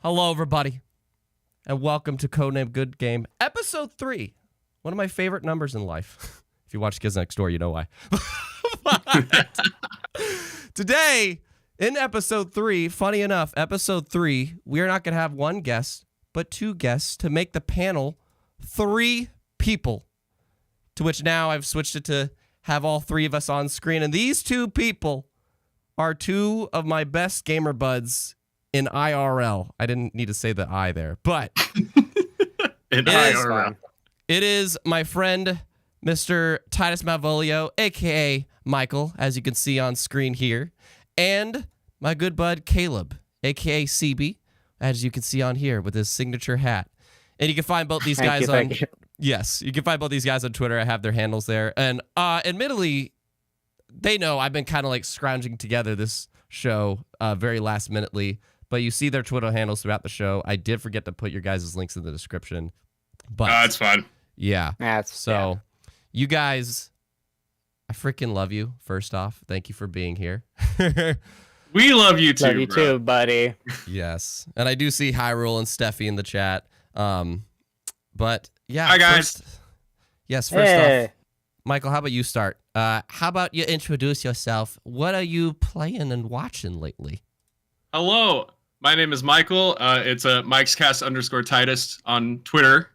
Hello, everybody, and welcome to Codename Goodgame, Episode 3. One of my favorite numbers in life. If you watch Kids Next Door, you know why. But today, in Episode 3, funny enough, Episode 3, we are not going to have one guest, but two guests to make the panel 3 people. To which now I've switched it to have all 3 of us on screen. And these 2 people are 2 of my best gamer buds in IRL. I didn't need to say the I there, but in IRL. It is my friend, Mr. Titus Malvolio, a.k.a. Michael, as you can see on screen here, and my good bud, Caleb, a.k.a. CB, as you can see on here with his signature hat. And you can find both these guys on... Yes, you can find both these guys on Twitter. I have their handles there. And admittedly, they know I've been kind of like scrounging together this show very last minutely, but you see their Twitter handles throughout the show. I did forget to put your guys' links in the description. But it's fun. Yeah. You guys, I freaking love you, first off. Thank you for being here. We love you too, Love you too, buddy. Yes. And I do see Hyrule and Steffi in the chat. But yeah. Hi, guys. First off, Michael, how about you start? How about you introduce yourself? What are you playing and watching lately? Hello, my name is Michael. It's Mike's Cast _Titus on Twitter.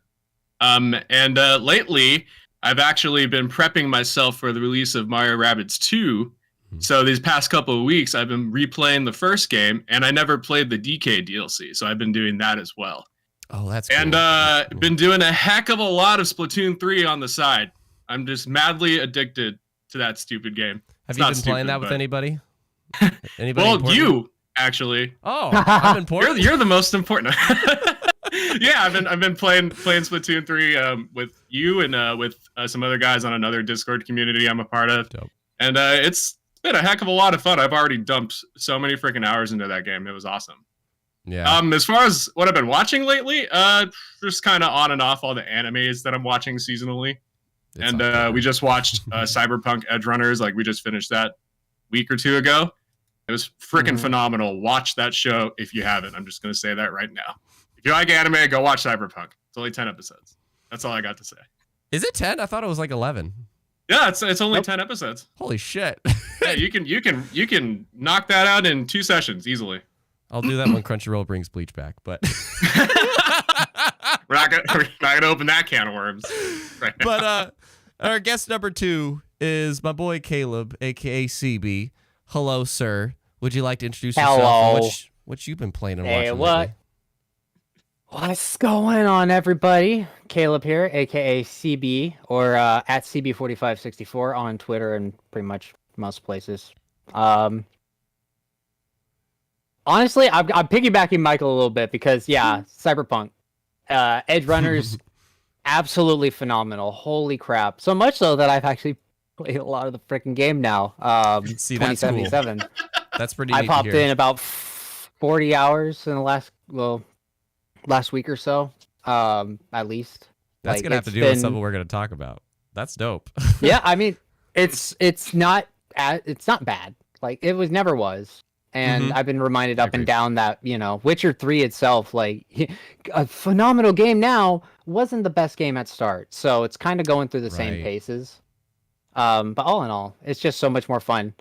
And lately, I've actually been prepping myself for the release of Mario Rabbids 2. So these past couple of weeks, I've been replaying the first game, and I never played the DK DLC. So I've been doing that as well. Oh, that's cool. And been doing a heck of a lot of Splatoon 3 on the side. I'm just madly addicted to that stupid game. Have you been playing that with anybody? Anybody well, important? you actually. Oh, I'm important. You're the most important. Yeah, I've been playing Splatoon 3 with you and with some other guys on another Discord community I'm a part of. Dope. And it's been a heck of a lot of fun. I've already dumped so many freaking hours into that game. It was awesome. Yeah. As far as what I've been watching lately, just kind of on and off all the animes that I'm watching seasonally. We just watched Cyberpunk Edge Runners. Like, we just finished that week or 2 ago. It was freaking phenomenal. Watch that show if you haven't. I'm just going to say that right now. If you like anime, go watch Cyberpunk. It's only 10 episodes. That's all I got to say. Is it 10? I thought it was like 11. Yeah, it's only 10 episodes. Holy shit. Yeah, you can knock that out in 2 sessions easily. I'll do that when Crunchyroll brings Bleach back, but we're not gonna open that can of worms right now. But our guest number 2 is my boy Caleb, aka CB. Hello, sir. Would you like to introduce yourself? And what you've been playing and watching lately? What's going on, everybody? Caleb here, aka CB, or at CB4564 on Twitter and pretty much most places. Honestly, I'm piggybacking Michael a little bit because, yeah, Cyberpunk. Edge Runners, absolutely phenomenal. Holy crap. So much so that I've actually played a lot of the freaking game now. See, that's 2077. Cool. That's pretty I neat popped to hear. in about 40 hours in the last week or so, at least. That's going to have to do with something we're going to talk about. That's dope. Yeah, I mean, it's not bad. Like, it never was. And I've been reminded up and down that, Witcher 3 itself, like, a phenomenal game now, wasn't the best game at start. So it's kind of going through the same paces. But all in all, it's just so much more fun.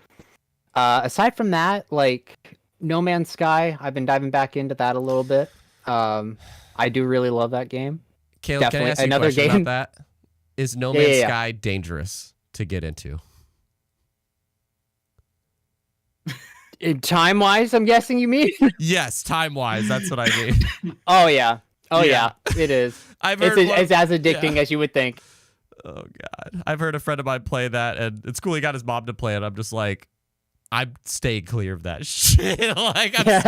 Aside from that, like, No Man's Sky, I've been diving back into that a little bit. I do really love that game. Caleb, can I ask you a question about that? Is No Man's Sky dangerous to get into? Time-wise, I'm guessing you mean? Yes, time-wise, that's what I mean. Oh yeah, it is. It's as addicting as you would think. Oh god, I've heard a friend of mine play that, and it's cool. He got his mom to play it. I'm just like, I'm staying clear of that shit. Like, I'm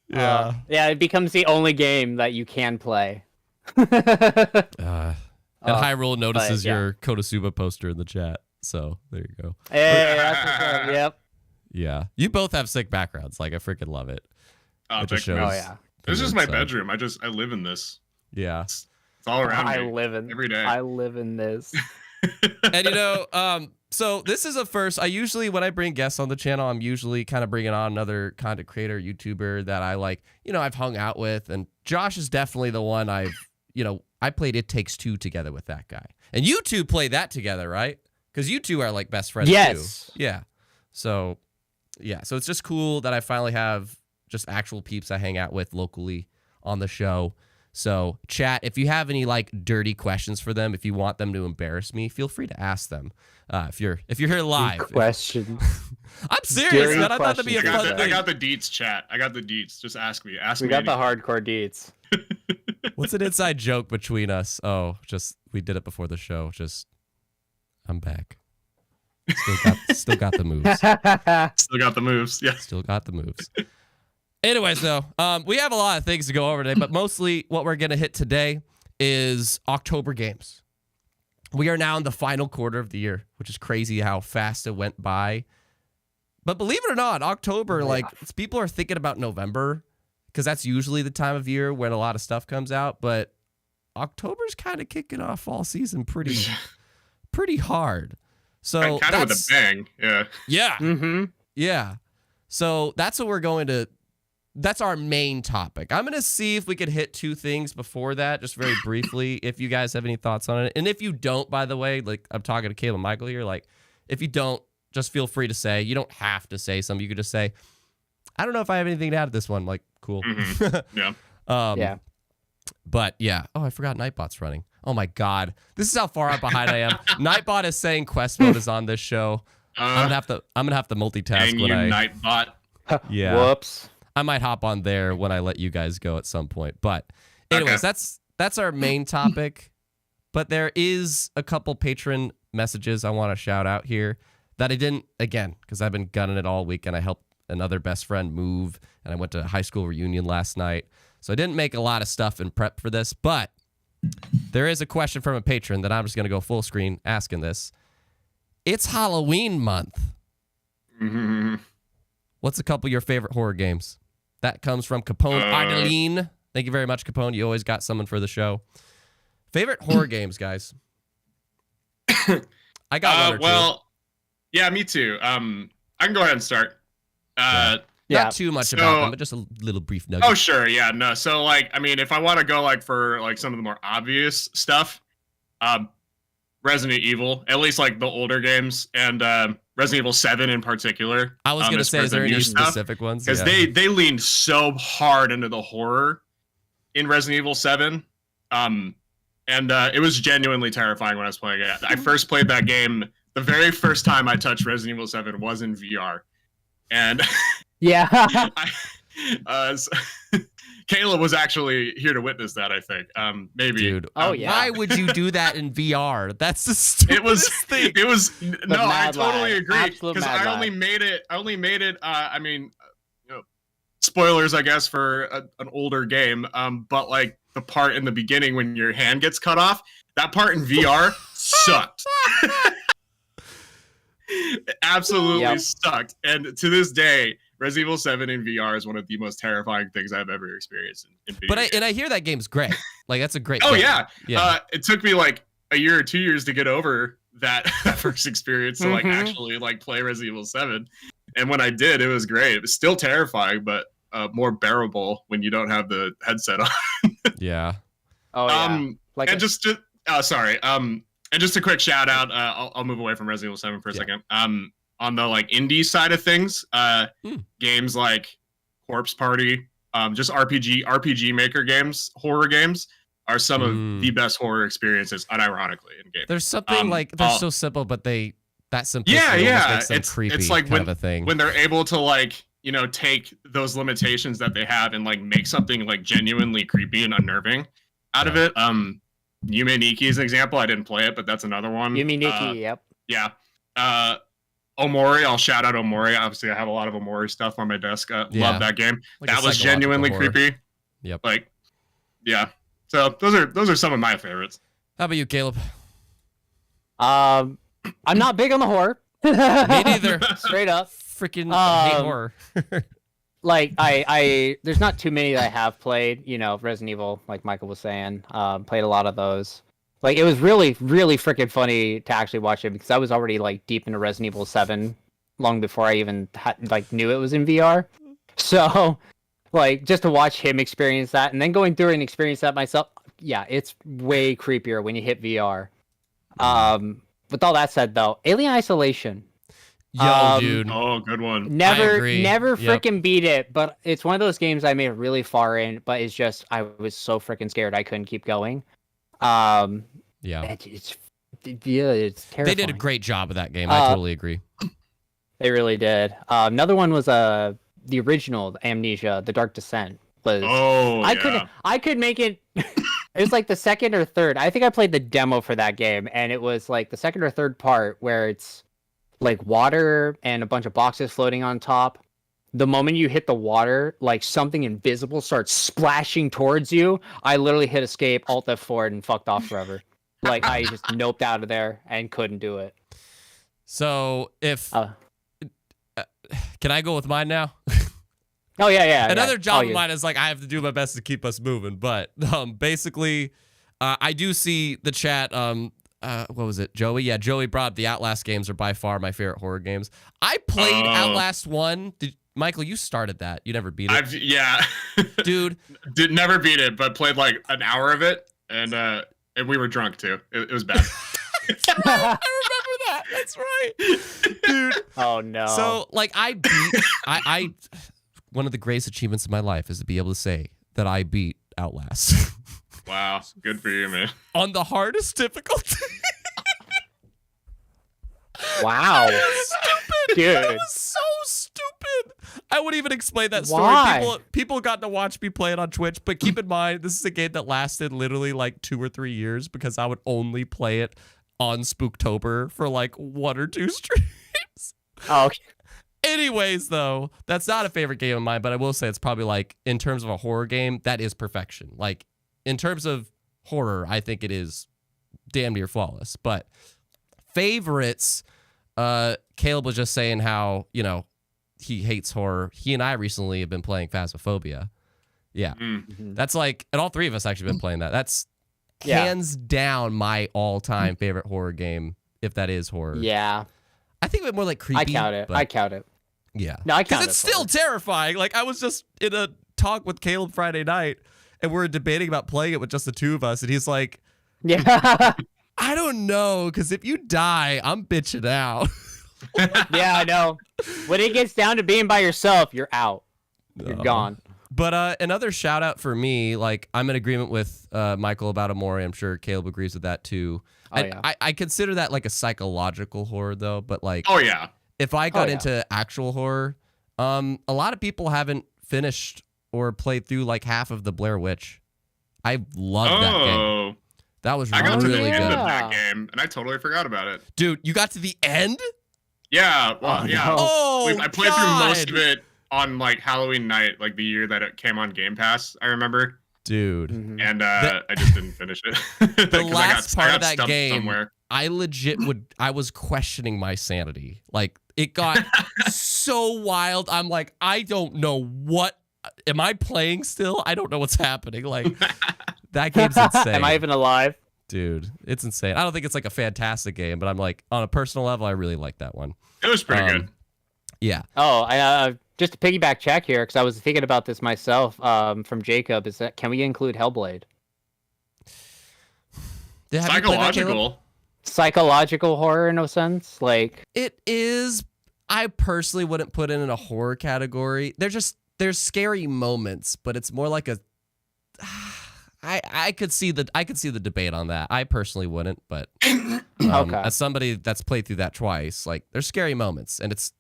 scared. Yeah, it becomes the only game that you can play. And Hyrule notices your Konosuba poster in the chat. So there you go. Hey, that's what's up. Yep. Yeah, you both have sick backgrounds. Like, I freaking love it. This is my bedroom. I live in this. Yeah, it's all around me. Every day. I live in this. And So this is a first. I usually, when I bring guests on the channel, I'm usually kind of bringing on another content creator, YouTuber that I like, I've hung out with. And Josh is definitely the one I played It Takes Two together with that guy. And you two played that together, right? Because you two are like best friends yes. too. Yeah. So it's just cool that I finally have just actual peeps I hang out with locally on the show. So chat, if you have any like dirty questions for them, if you want them to embarrass me, feel free to ask them. If you're here live. Questions. I'm serious, man. I thought that'd be a fun thing. I got the deets, chat. I got the deets. Just ask me. We got the hardcore deets. What's an inside joke between us? Oh, just we did it before the show. Just I'm back. Still got the moves. Still got the moves. Yeah. Still got the moves. Anyways, though, we have a lot of things to go over today, but mostly what we're going to hit today is October games. We are now in the final quarter of the year, which is crazy how fast it went by. But believe it or not, October, people are thinking about November because that's usually the time of year when a lot of stuff comes out. But October's kind of kicking off fall season pretty hard. So kind of with a bang. Yeah. Yeah. Mm-hmm. Yeah. So that's what we're going to. That's our main topic. I'm going to see if we could hit two things before that, just very briefly, if you guys have any thoughts on it. And if you don't, by the way, like I'm talking to Caleb Michael here, like if you don't, just feel free to say. You don't have to say something. You could just say, I don't know if I have anything to add to this one. Like, cool. Mm-hmm. Yeah. Yeah. But yeah. Oh, I forgot Nightbot's running. Oh my God. This is how far out behind I am. Nightbot is saying quest mode is on this show. I'm gonna have to multitask when Nightbot. Yeah. Whoops. I might hop on there when I let you guys go at some point. But anyways, that's our main topic. But there is a couple patron messages I want to shout out here that I didn't, again, because I've been gunning it all week and I helped another best friend move and I went to a high school reunion last night. So I didn't make a lot of stuff in prep for this, but there is a question from a patron that I'm just going to go full screen asking this. It's Halloween month. Mm-hmm. What's a couple of your favorite horror games? That comes from Capone Ardeline. Thank you very much, Capone. You always got someone for the show. Favorite horror games, guys? I got one or two. Yeah, me too. I can go ahead and start. Not too much about them, but just a little brief nugget. Oh, sure. Yeah, no. So, if I want to go, for, some of the more obvious stuff, Resident Evil, at least, the older games, and Resident Evil 7 in particular. I was going to say, is there any specific ones? Because they leaned so hard into the horror in Resident Evil 7. And it was genuinely terrifying when I was playing it. I first played that game, the very first time I touched Resident Evil 7 was in VR. And yeah, Caleb was actually here to witness that, I think. Maybe. Dude, yeah. Why would you do that in VR? That's the stupidest thing. I totally agree. Because I only made it, spoilers, I guess, for an older game. But the part in the beginning when your hand gets cut off, that part in VR sucked. It absolutely sucked. And to this day, Resident Evil 7 in VR is one of the most terrifying things I've ever experienced in video games. I hear that game's great. That's a great game. Yeah. It took me a year or 2 years to get over that first experience to actually play Resident Evil 7. And when I did, it was great. It was still terrifying, but more bearable when you don't have the headset on. Yeah. Oh yeah. And just a quick shout out. I'll move away from Resident Evil 7 for a second. On the indie side of things, games like Corpse Party, just RPG Maker games, horror games are some of the best horror experiences, unironically, in games. There's something they're so simple, but that simplicity makes them creepy. It's like kind of a thing. When they're able to take those limitations that they have and make something genuinely creepy and unnerving out of it. Yume Nikki is an example. I didn't play it, but that's another one. Yume Nikki, yep. Yeah. Omori, I'll shout out Omori. Obviously, I have a lot of Omori stuff on my desk. Love that game. That was genuinely creepy. Yep. Yeah. So those are some of my favorites. How about you, Caleb? I'm not big on the horror. Me neither. Straight up. Freaking hate horror. There's not too many that I have played. Resident Evil, like Michael was saying. Played a lot of those. Like, it was really, really freaking funny to actually watch it because I was already like deep into Resident Evil 7 long before I even knew it was in VR. So, like, just to watch him experience that and then going through and experience that myself, yeah, it's way creepier when you hit VR. With all that said, though, Alien Isolation. Yo, dude. Oh, good one. Never Yep. freaking beat it, but it's one of those games I made it really far in, but it's just I was so freaking scared I couldn't keep going. Yeah. It's terrifying. They did a great job of that game. I totally agree. They really did. Another one was the original Amnesia, The Dark Descent. I could make it. It was like the second or third. I think I played the demo for that game, and it was like the second or third part where it's like water and a bunch of boxes floating on top. The moment you hit the water, like something invisible starts splashing towards you. I literally hit escape, Alt F4, and fucked off forever. Like, I just noped out of there and couldn't do it. So if can I go with mine now? Oh yeah. Another job of mine is like I have to do my best to keep us moving, but basically, I do see the chat. What was it, Joey? Yeah, Joey brought up the Outlast games are by far my favorite horror games. I played Outlast 1. Michael, you started that. You never beat it. Yeah. Dude. Never beat it, but played like an hour of it, and we were drunk too. It was bad. That's right. I remember that. That's right. Dude. Oh no. So like I beat I one of the greatest achievements of my life is to be able to say that I beat Outlast. Wow, good for you, man. On the hardest difficulty. Wow. Stupid. Dude. It was so stupid. I wouldn't even explain that story. Why? People got to watch me play it on Twitch, but keep in mind, this is a game that lasted literally like 2 or 3 years because I would only play it on Spooktober for like 1 or 2 streams. Oh, okay. Anyways, though, that's not a favorite game of mine, but I will say it's probably like, in terms of a horror game, that is perfection. Like, in terms of horror, I think it is damn near flawless. But favorites, Caleb was just saying how, he hates horror. He and I recently have been playing Phasmophobia. Yeah. Mm-hmm. That's like, and all three of us actually been playing that. That's hands down my all-time favorite horror game, if that is horror. Yeah. I think it's more like creepy. I count it. Yeah. No, I count it. Because it's still terrifying. Like, I was just in a talk with Caleb Friday night, and we were debating about playing it with just the two of us, and he's like, yeah. I don't know, because if you die, I'm bitching out. Yeah, I know. When it gets down to being by yourself, you're out. You're gone. But another shout out for me, like, I'm in agreement with Michael about Amore. I'm sure Caleb agrees with that too. I consider that like a psychological horror though, but like, oh yeah, if I got into actual horror, a lot of people haven't finished or played through like half of the Blair Witch. I loved that game. That was really, I got to the really end good. of that game, and I totally forgot about it. Dude, you got to the end? Yeah, well, yeah. No. Oh, I played through most of it on like Halloween night, like the year that it came on Game Pass. I remember. Dude. Mm-hmm. And I just didn't finish it. The last part of that stumped game, somewhere. I was questioning my sanity. Like, it got so wild. I'm like, I don't know what, am I playing still? I don't know what's happening. Like, that game's insane. Am I even alive? Dude, it's insane. I don't think it's like a fantastic game, but I'm like, on a personal level, I really like that one. It was pretty good. Yeah. Oh, I just to piggyback check here, because I was thinking about this myself from Jacob, is that can we include Hellblade? Psychological horror in a sense? Like, it is. I personally wouldn't put it in a horror category. There's scary moments, but it's more like a I could see the debate on that. I personally wouldn't, but okay. As somebody that's played through that twice, like, there's scary moments, and it's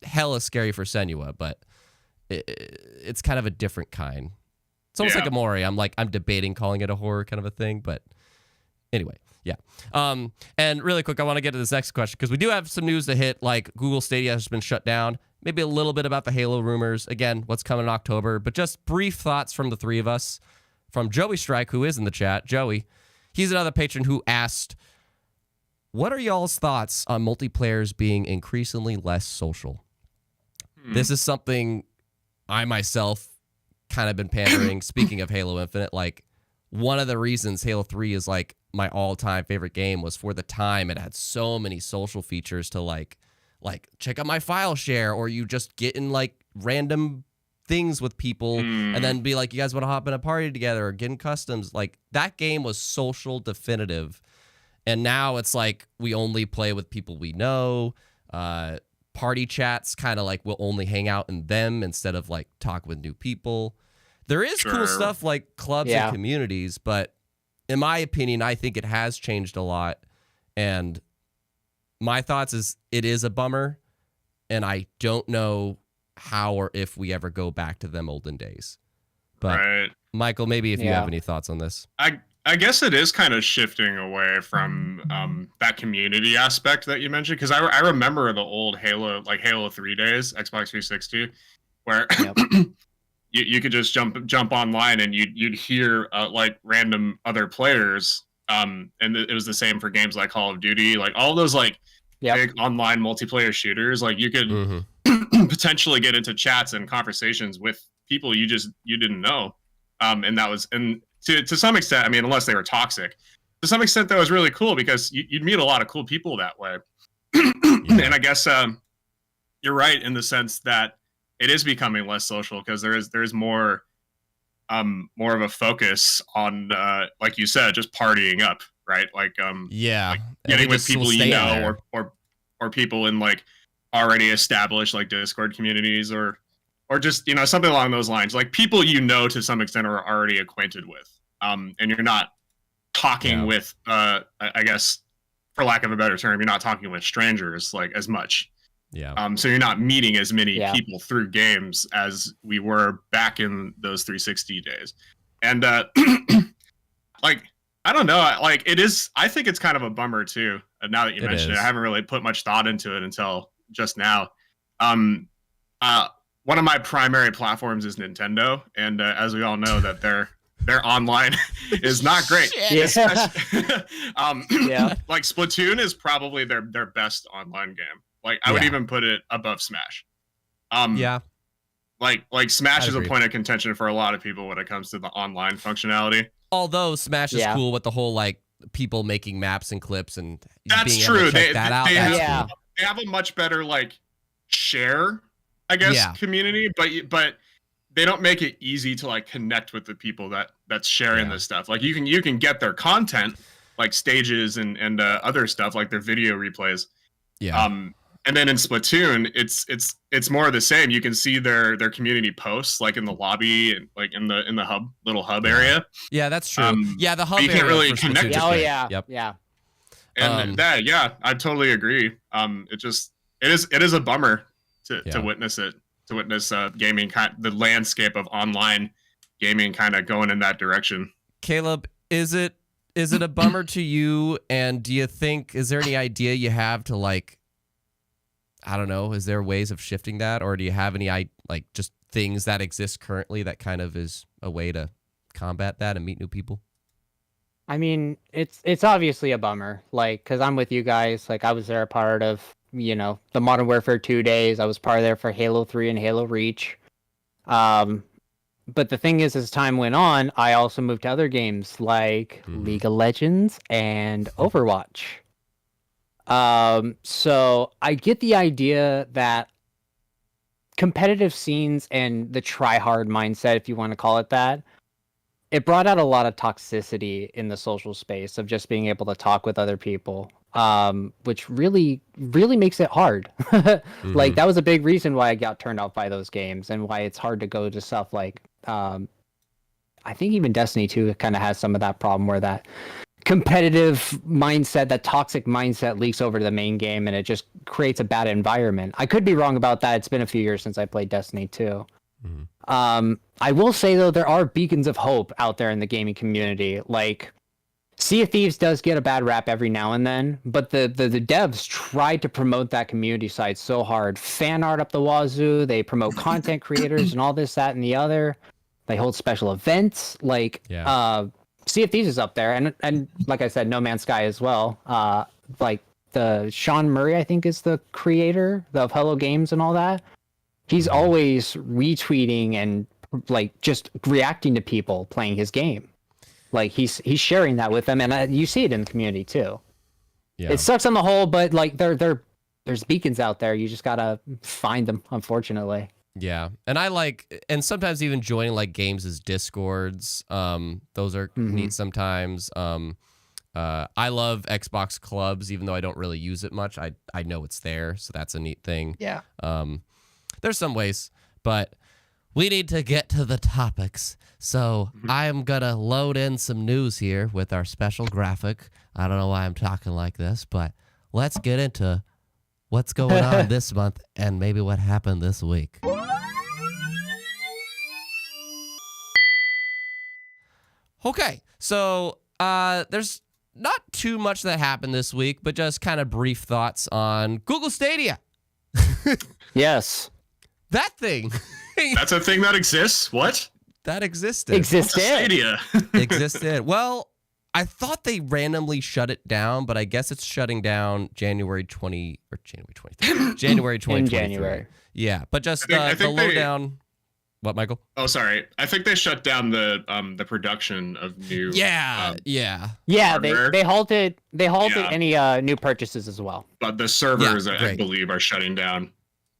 hella scary for Senua, but it's kind of a different kind. It's almost like Amore. I'm debating calling it a horror kind of a thing, but anyway, yeah. And really quick, I want to get to this next question because we do have some news to hit. Like, Google Stadia has been shut down. Maybe a little bit about the Halo rumors. Again, what's coming in October, but just brief thoughts from the three of us. From Joey Strike, who is in the chat. Joey, he's another patron who asked, what are y'all's thoughts on multiplayers being increasingly less social? This is something I myself kind of been pandering. Speaking of Halo Infinite, like, one of the reasons Halo 3 is like my all-time favorite game was for the time it had so many social features to like check out my file share, or you just get in like random things with people and then be like, you guys want to hop in a party together or get in customs. Like that game was social definitive. And now it's like we only play with people we know. Party chats kind of like we'll only hang out in them instead of like talk with new people. There is cool stuff like clubs and communities, but in my opinion, I think it has changed a lot. And my thoughts is it is a bummer, and I don't know how or if we ever go back to them olden days. But Michael, maybe if you have any thoughts on this. I guess it is kind of shifting away from that community aspect that you mentioned, because I remember the old Halo 3 days, Xbox 360, where you could just jump online and you'd hear like random other players, and it was the same for games like Call of Duty, like all those like big online multiplayer shooters. Like you could potentially get into chats and conversations with people you didn't know, and that was to some extent, I mean, unless they were toxic, to some extent that was really cool because you'd meet a lot of cool people that way. And I guess you're right in the sense that it is becoming less social because there's more of a focus on like you said, just partying up, right? Like like getting with people you know, or people in like already established like Discord communities or just, you know, something along those lines, like people you know to some extent are already acquainted with, and you're not talking with I guess, for lack of a better term, you're not talking with strangers like as much. So you're not meeting as many people through games as we were back in those 360 days. And like, I don't know, like it is, I think it's kind of a bummer too. Now that you mentioned it, I haven't really put much thought into it until just now. One of my primary platforms is Nintendo, and as we all know, that their online is not great. Like Splatoon is probably their best online game. Like I would even put it above Smash. Like Smash is a point of contention for a lot of people when it comes to the online functionality. Although Smash is cool with the whole like people making maps and clips and that's being true. Able to check that out. They have a much better like share, I guess, community, but they don't make it easy to like connect with the people that's sharing this stuff. Like you can get their content, like stages and other stuff, like their video replays. And then in Splatoon, it's more of the same. You can see their community posts like in the lobby and like in the little hub area. Yeah, that's true. The hub. You can't really connect. And that, I totally agree. It is a bummer to witness it. To witness gaming, the landscape of online gaming kind of going in that direction. Caleb, is it a bummer to you? And do you think, is there any idea you have to like, I don't know, is there ways of shifting that? Or do you have any like just things that exist currently that kind of is a way to combat that and meet new people? I mean, it's obviously a bummer, like, because I'm with you guys. Like, I was there a part of, you know, the Modern Warfare 2 days. I was part of there for Halo 3 and Halo Reach. But the thing is, as time went on, I also moved to other games like League of Legends and Overwatch. So I get the idea that competitive scenes and the try-hard mindset, if you want to call it that, it brought out a lot of toxicity in the social space of just being able to talk with other people, which really, really makes it hard. Like, that was a big reason why I got turned off by those games and why it's hard to go to stuff like, I think even Destiny 2 kind of has some of that problem where that competitive mindset, that toxic mindset leaks over to the main game and it just creates a bad environment. I could be wrong about that. It's been a few years since I played Destiny 2. I will say, though, there are beacons of hope out there in the gaming community. Like, Sea of Thieves does get a bad rap every now and then, but the devs try to promote that community side so hard. Fan art up the wazoo. They promote content creators and all this, that, and the other. They hold special events. Like, Sea of Thieves is up there. And like I said, No Man's Sky as well. Like, the Sean Murray, I think, is the creator of Hello Games and all that. He's always retweeting and like just reacting to people playing his game. Like he's sharing that with them, and you see it in the community too. Yeah. It sucks on the whole, but like there's beacons out there. You just gotta find them, unfortunately. Yeah, and sometimes even joining like games' discords. Those are neat sometimes. I love Xbox clubs, even though I don't really use it much. I know it's there, so that's a neat thing. Yeah. There's some ways, but we need to get to the topics. So I'm gonna load in some news here with our special graphic. I don't know why I'm talking like this, but let's get into what's going on this month and maybe what happened this week. Okay, so there's not too much that happened this week, but just kind of brief thoughts on Google Stadia. Yes. That thing. That's a thing that exists? What? That existed. Stadia. Existed. Well, I thought they randomly shut it down, but I guess it's shutting down January 23rd. January 2023. In January. Yeah, but just I the think they- lowdown. What, Michael? Oh, sorry. I think they shut down the production of new. Yeah. hardware. They halted any new purchases as well. But the servers, Yeah, I great. believe, are shutting down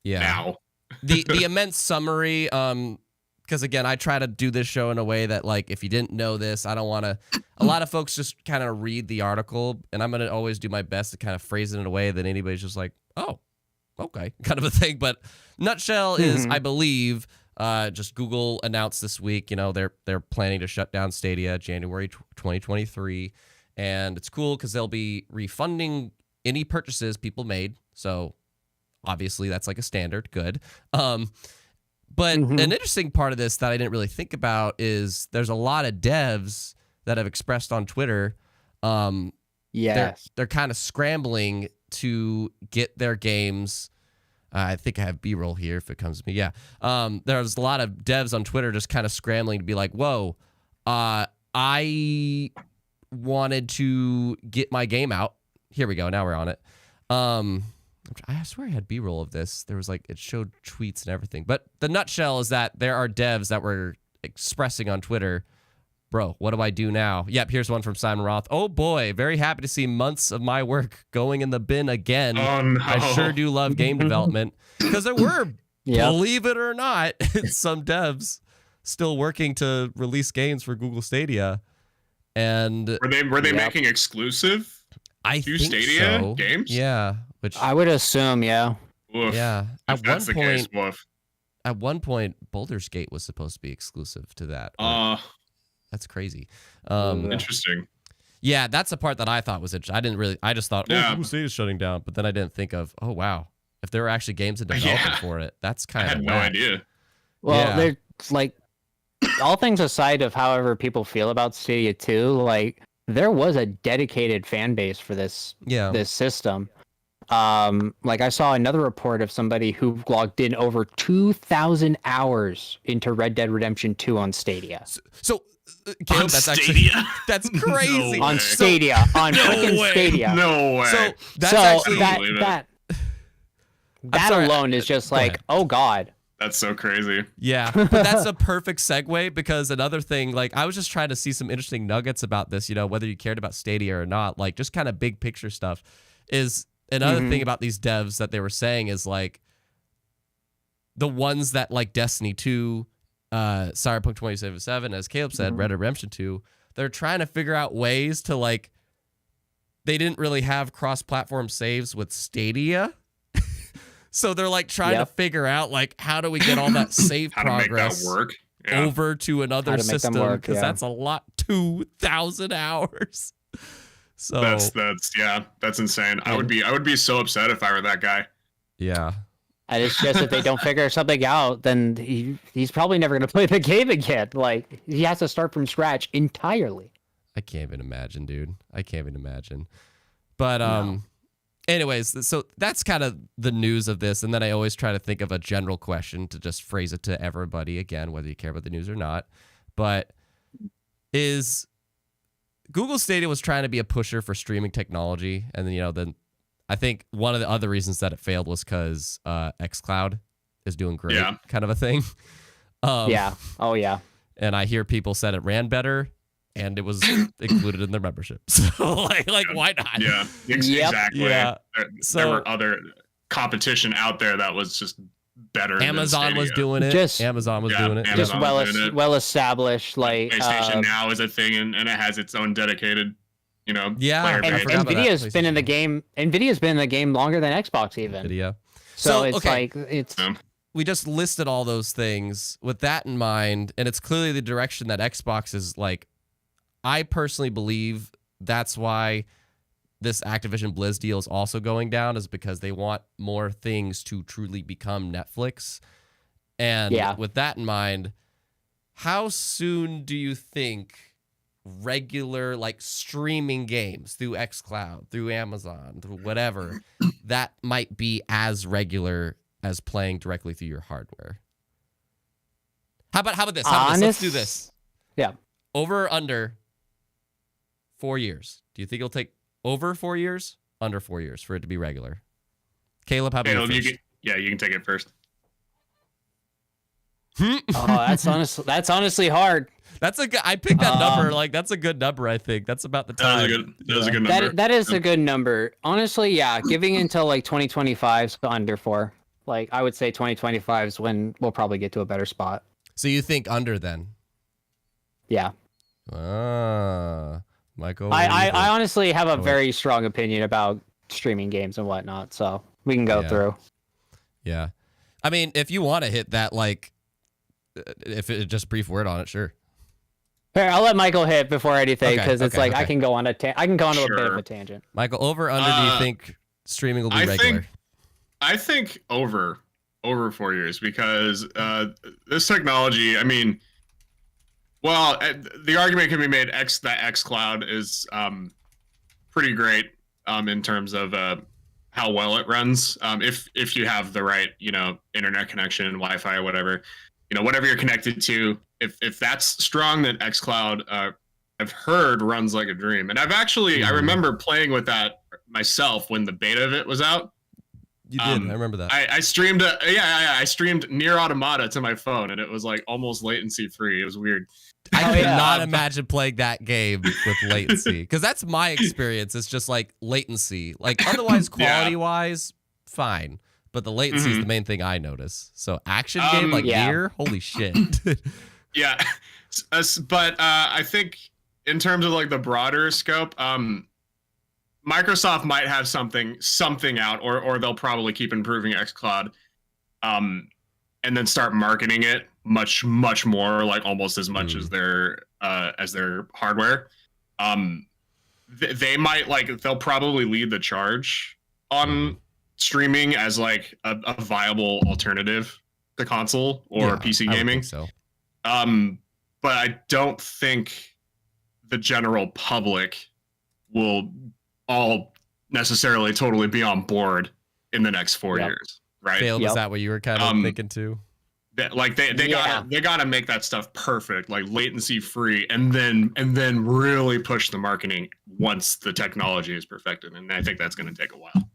now. The immense summary. Because again, I try to do this show in a way that, like, if you didn't know this, I don't want to. A lot of folks just kind of read the article, and I'm gonna always do my best to kind of phrase it in a way that anybody's just like, oh, okay, kind of a thing. But nutshell is, I believe. Just Google announced this week, they're planning to shut down Stadia January 2023, and it's cool because they'll be refunding any purchases people made. So obviously that's like a standard, good. But an interesting part of this that I didn't really think about is there's a lot of devs that have expressed on Twitter. Yes, they're kind of scrambling to get their games. I think I have B-roll here if it comes to me. Yeah. There's a lot of devs on Twitter just kind of scrambling to be like, whoa, I wanted to get my game out. Here we go. Now we're on it. I swear I had B-roll of this. There was it showed tweets and everything. But the nutshell is that there are devs that were expressing on Twitter, bro, what do I do now? Yep, here's one from Simon Roth. Oh boy, very happy to see months of my work going in the bin again. Oh, no. I sure do love game development. Because there were, believe it or not, some devs still working to release games for Google Stadia. And were they making exclusive to Stadia games? Yeah. Which I would assume, yeah. Oof. Yeah. If that's the case, woof. At one point, Baldur's Gate was supposed to be exclusive to that. That's crazy. Interesting. Yeah, that's the part that I thought was interesting. I just thought, Google Stadia's shutting down. But then I didn't think of, oh, wow. If there were actually games in development for it, that's kind of I had no idea. Well, there's all things aside of however people feel about Stadia 2, there was a dedicated fan base for this system. I saw another report of somebody who logged in over 2,000 hours into Red Dead Redemption 2 on Stadia. So Caleb, that's crazy. On Stadia, on freaking Stadia. No way. So that's that alone is just oh god. That's so crazy. Yeah, but that's a perfect segue because another thing, I was just trying to see some interesting nuggets about this, whether you cared about Stadia or not, just kind of big picture stuff. Is another thing about these devs that they were saying is the ones that Destiny 2, Cyberpunk 2077, as Caleb said, Red Dead Redemption 2, they're trying to figure out ways to they didn't really have cross-platform saves with Stadia. So they're trying to figure out how do we get all that save progress make that work? over to another system because that's a lot, 2,000 hours. So that's insane. I would be so upset if I were that guy. Yeah. And it's just if they don't figure something out, then he's probably never going to play the game again. He has to start from scratch entirely. I can't even imagine, dude. I can't even imagine. But anyways, so that's kind of the news of this. And then I always try to think of a general question to just phrase it to everybody again, whether you care about the news or not. But is Google Stadia was trying to be a pusher for streaming technology. And then, then I think one of the other reasons that it failed was because xCloud is doing great, kind of a thing. Yeah. Oh, yeah. And I hear people said it ran better. and it was included in their membership. So like why not? Yeah, exactly. Yeah. There were other competition out there that was just better. Amazon was doing it. Amazon was doing it. Just well established. Like PlayStation Now is a thing, and it has its own dedicated, player base. And Nvidia's been in the game. Nvidia's been in the game longer than Xbox even. Nvidia. So it's we just listed all those things with that in mind, and it's clearly the direction that Xbox is like. I personally believe that's why this Activision Blizz deal is also going down, is because they want more things to truly become Netflix. And with that in mind, how soon do you think regular like streaming games through xCloud, through Amazon, through whatever, that might be as regular as playing directly through your hardware? How about this? Let's do this. Yeah. Over or under 4 years? Do you think it'll take over 4 years, under 4 years for it to be regular? Caleb, how about you first? You can take it first. That's honestly hard. I picked that number. Like that's a good number. I think that's about the time. That is a good number. That is a good number. Honestly, yeah. Giving until like 2025 under 4. Like I would say 2025 is when we'll probably get to a better spot. So you think under then? Yeah. Michael. I honestly have a very strong opinion about streaming games and whatnot, so we can go through. Yeah. I mean, if you want to hit that, like, if it just brief word on it, sure. Here, I'll let Michael hit before anything, because I can go on a bit of a tangent. Michael, over under? Do you think streaming will be regular? I think over 4 years, because this technology. I mean. Well, the argument can be made that xCloud is pretty great in terms of how well it runs. If you have the right, internet connection, Wi-Fi, or whatever, whatever you're connected to, if that's strong, then xCloud, I've heard, runs like a dream. And I've actually, I remember playing with that myself when the beta of it was out. You did. I remember that. I streamed I streamed Nier Automata to my phone, and it was like almost latency free. It was weird. I could not imagine playing that game with latency, because that's my experience. It's just like latency. Like otherwise, quality wise, fine, but the latency is the main thing I notice. So action game like Nier, holy shit. Yeah, but I think in terms of like the broader scope, Microsoft might have something out, or they'll probably keep improving xCloud, and then start marketing it much more, like almost as much as their hardware. They might they'll probably lead the charge on streaming as like a viable alternative to console or PC gaming. I think so. But I don't think the general public will all necessarily totally be on board in the next 4 years, right? Caleb, is that what you were kind of thinking too? They gotta make that stuff perfect, like latency free, and then really push the marketing once the technology is perfected. And I think that's going to take a while.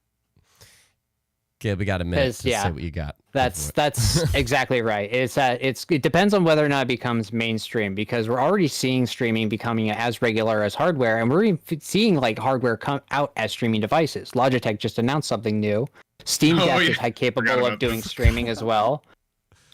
Okay, we got a minute to say what you got. That's exactly right. It depends on whether or not it becomes mainstream, because we're already seeing streaming becoming as regular as hardware, and we're seeing like hardware come out as streaming devices. Logitech just announced something new. Steam Deck is capable of doing streaming as well.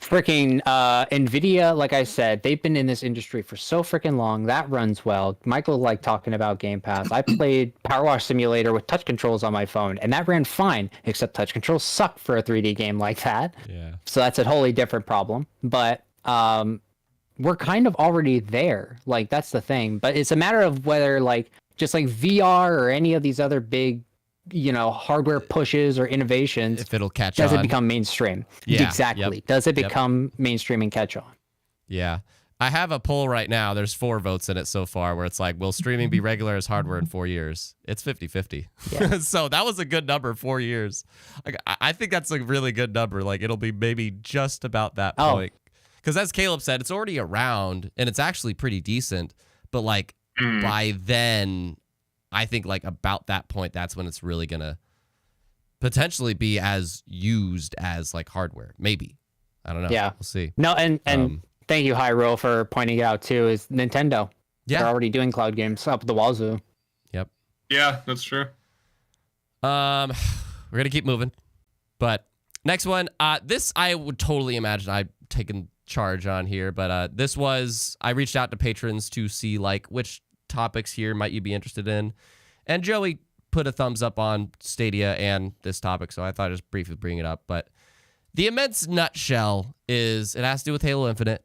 Freaking Nvidia, like I said, they've been in this industry for so freaking long. That runs well. Michael liked talking about Game Pass. I played Power Wash Simulator with touch controls on my phone, and that ran fine, except touch controls suck for a 3D game like that. Yeah. So that's a wholly different problem. But we're kind of already there. Like, that's the thing. But it's a matter of whether, like, just like VR or any of these other big, hardware pushes or innovations, if it'll catch on. Does it become mainstream? Yeah. Exactly. Yep. Does it become mainstream and catch on? Yeah. I have a poll right now. There's 4 votes in it so far, where it's like, will streaming be regular as hardware in 4 years? It's 50-50. Yeah. So that was a good number, 4 years. I think that's a really good number. Like, it'll be maybe just about that point. Because as Caleb said, it's already around, and it's actually pretty decent. But, like, by then, I think, like, about that point, that's when it's really going to potentially be as used as, like, hardware. Maybe. I don't know. Yeah. We'll see. No, and thank you, Hyrule, for pointing it out, too, is Nintendo. They're already doing cloud games up the wazoo. Yep. Yeah, that's true. We're gonna keep moving, but next one. This I would totally imagine I've taken charge on here, but this was I reached out to patrons to see like which topics here might you be interested in, and Joey put a thumbs up on Stadia and this topic, so I thought I'd just briefly bring it up. But the immense nutshell is it has to do with Halo Infinite,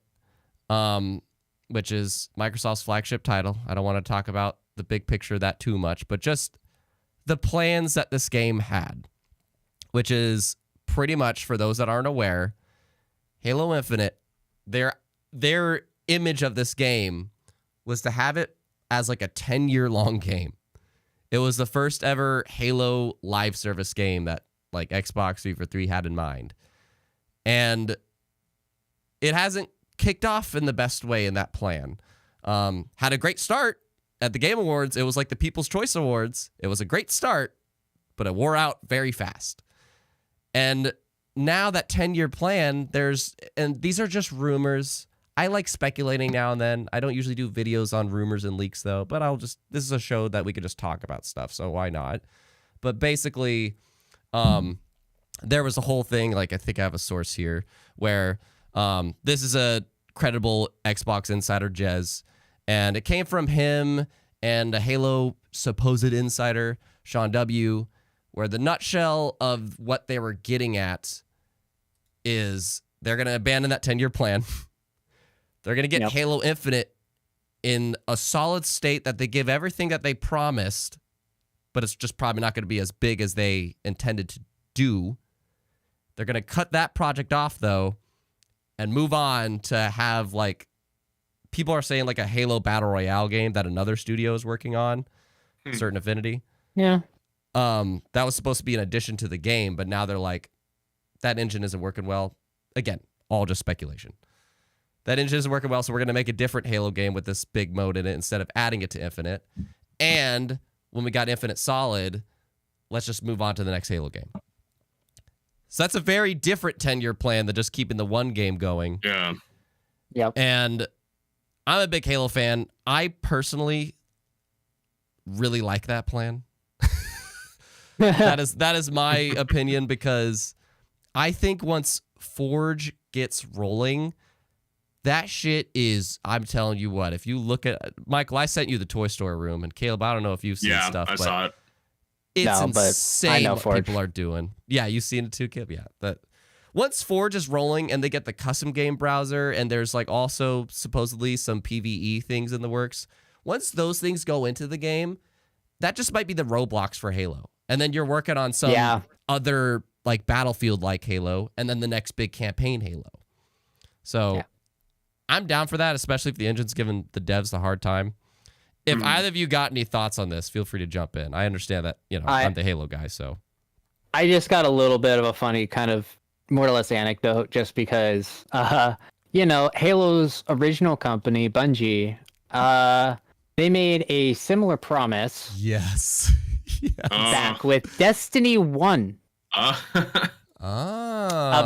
which is Microsoft's flagship title. I don't want to talk about the big picture of that too much, but just the plans that this game had, which is pretty much, for those that aren't aware, Halo Infinite, their image of this game was to have it as like a 10-year long game. It was the first ever Halo live service game that like Xbox 343 had in mind. And it hasn't kicked off in the best way in that plan. Had a great start at the Game Awards. It was like the People's Choice Awards. It was a great start, but it wore out very fast. And now that 10-year plan, and these are just rumors. I like speculating now and then. I don't usually do videos on rumors and leaks though, but this is a show that we could just talk about stuff, so why not? But basically, there was a whole thing, like I think I have a source here, where this is a credible Xbox insider, Jez, and it came from him and a Halo supposed insider, Sean W., where the nutshell of what they were getting at is they're going to abandon that 10-year plan. They're going to get Halo Infinite in a solid state that they give everything that they promised, but it's just probably not going to be as big as they intended to do. They're going to cut that project off, though, and move on to have, like, people are saying, like, a Halo Battle Royale game that another studio is working on, Certain Affinity. Yeah. That was supposed to be an addition to the game, but now they're like, that engine isn't working well. Again, all just speculation. That engine isn't working well, so we're going to make a different Halo game with this big mode in it instead of adding it to Infinite. And when we got Infinite Solid, let's just move on to the next Halo game. So that's a very different 10-year plan than just keeping the one game going. Yeah. Yep. And I'm a big Halo fan. I personally really like that plan. That is my opinion, because I think once Forge gets rolling, that shit is, I'm telling you what, if you look at, Michael, I sent you the Toy Story room, and Caleb, I don't know if you've seen stuff. I saw it. It's insane I know what Forge. people are doing. Yeah, you've seen it too, Caleb? Yeah. That once Forge is rolling and they get the custom game browser, and there's like also supposedly some PvE things in the works, once those things go into the game, that just might be the Roblox for Halo. And then you're working on some other like Battlefield like Halo, and then the next big campaign Halo. So I'm down for that, especially if the engine's giving the devs the hard time. If either of you got any thoughts on this, feel free to jump in. I understand that, I'm the Halo guy, so. I just got a little bit of a funny kind of more or less anecdote, just because, Halo's original company, Bungie, they made a similar promise. Yes. Back with Destiny 1. of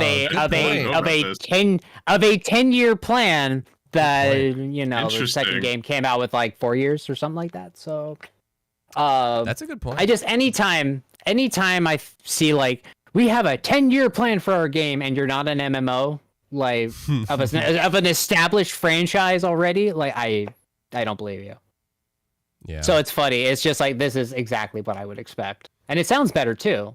a 10-year plan that the second game came out with like 4 years or something like that. So that's a good point. I just anytime I see like we have a 10-year plan for our game and you're not an MMO like of an established franchise already, like I don't believe you. Yeah. So it's funny. It's just like this is exactly what I would expect. And it sounds better too.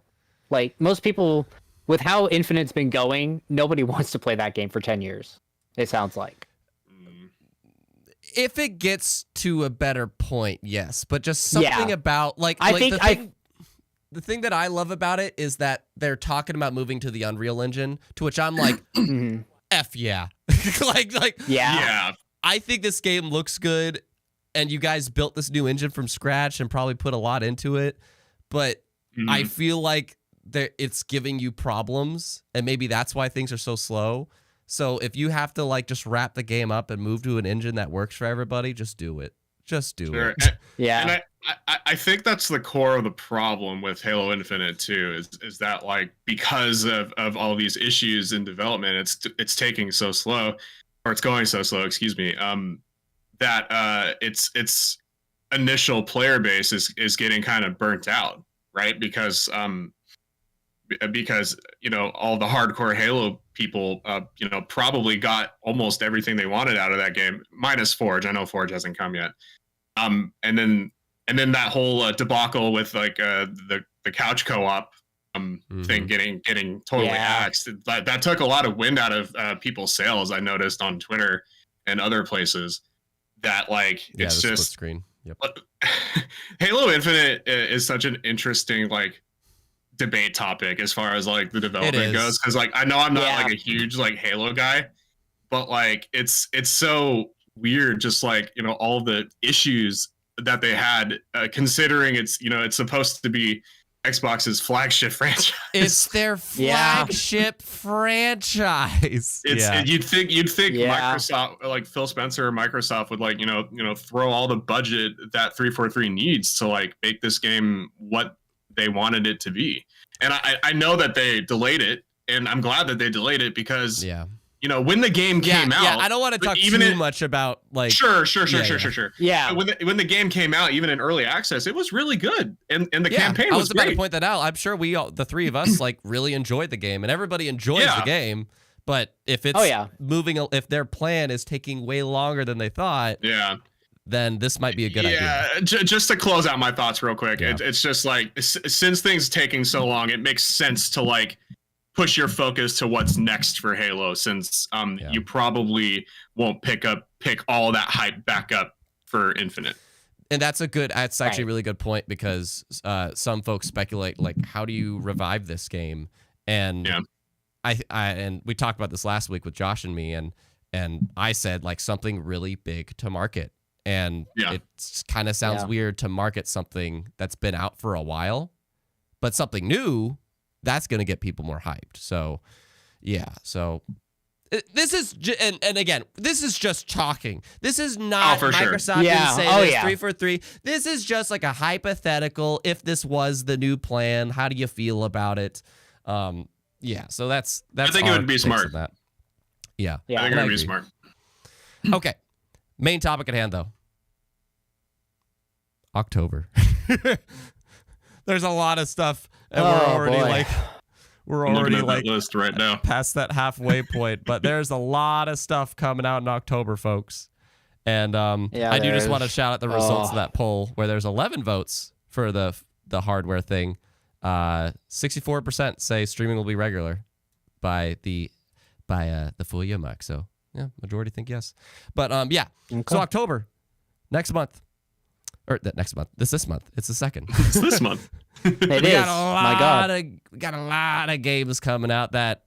Like most people, with how Infinite's been going, nobody wants to play that game for 10 years. It sounds like. If it gets to a better point, yes. But just something about the thing that I love about it is that they're talking about moving to the Unreal Engine, to which I'm like, F yeah. Yeah. I think this game looks good, and you guys built this new engine from scratch and probably put a lot into it, but I feel like it's giving you problems, and maybe that's why things are so slow. So if you have to like just wrap the game up and move to an engine that works for everybody, just do it. Just do it. Yeah. And I think that's the core of the problem with Halo Infinite too, is that like because of all these issues in development, it's taking so slow, or it's going so slow, excuse me. that its initial player base is getting kind of burnt out, right? Because all the hardcore Halo people probably got almost everything they wanted out of that game, minus Forge. I know Forge hasn't come yet. And then that whole debacle with like the couch co-op thing getting totally axed. That took a lot of wind out of people's sails. I noticed on Twitter and other places that it's just split screen. Yep. Halo Infinite is such an interesting debate topic as far as the development goes, because I know I'm not a huge Halo guy, but it's so weird, just all the issues that they had, considering it's supposed to be Xbox's flagship franchise. It's their flagship franchise. You'd think Microsoft, Phil Spencer or Microsoft would throw all the budget that 343 needs to make this game what they wanted it to be. And I know that they delayed it, and I'm glad that they delayed it because when the game came out, I don't want to talk too much about sure. Yeah. When the game came out, even in early access, it was really good, and the campaign was great. I was about to point that out. I'm sure the three of us really enjoyed the game, and everybody enjoys the game. But if it's moving, if their plan is taking way longer than they thought, then this might be a good idea. Yeah, just to close out my thoughts real quick, it's just since things taking so long, it makes sense to push your focus to what's next for Halo, since you probably won't pick all that hype back up for Infinite. And that's actually a really good point, because some folks speculate how do you revive this game? And and we talked about this last week with Josh and me, and I said something really big to market. And it kind of sounds weird to market something that's been out for a while, but something new that's going to get people more hyped. So, this is and again, this is just talking. This is not Microsoft didn't say this 343. This is just a hypothetical. If this was the new plan, how do you feel about it? So that's. I think it would be smart. That. I think it would be smart. Okay. Main topic at hand, though. October. There's a lot of stuff, and we're already that list right now, past that halfway point. But there's a lot of stuff coming out in October, folks. And I do just want to shout out the results of that poll, where there's 11 votes for the hardware thing. 64% say streaming will be regular by the full year mark. So. Yeah, majority think yes. But so October, next month. Or next month. This month. It's the second. It's this month. It is. My God. We got a lot of games coming out that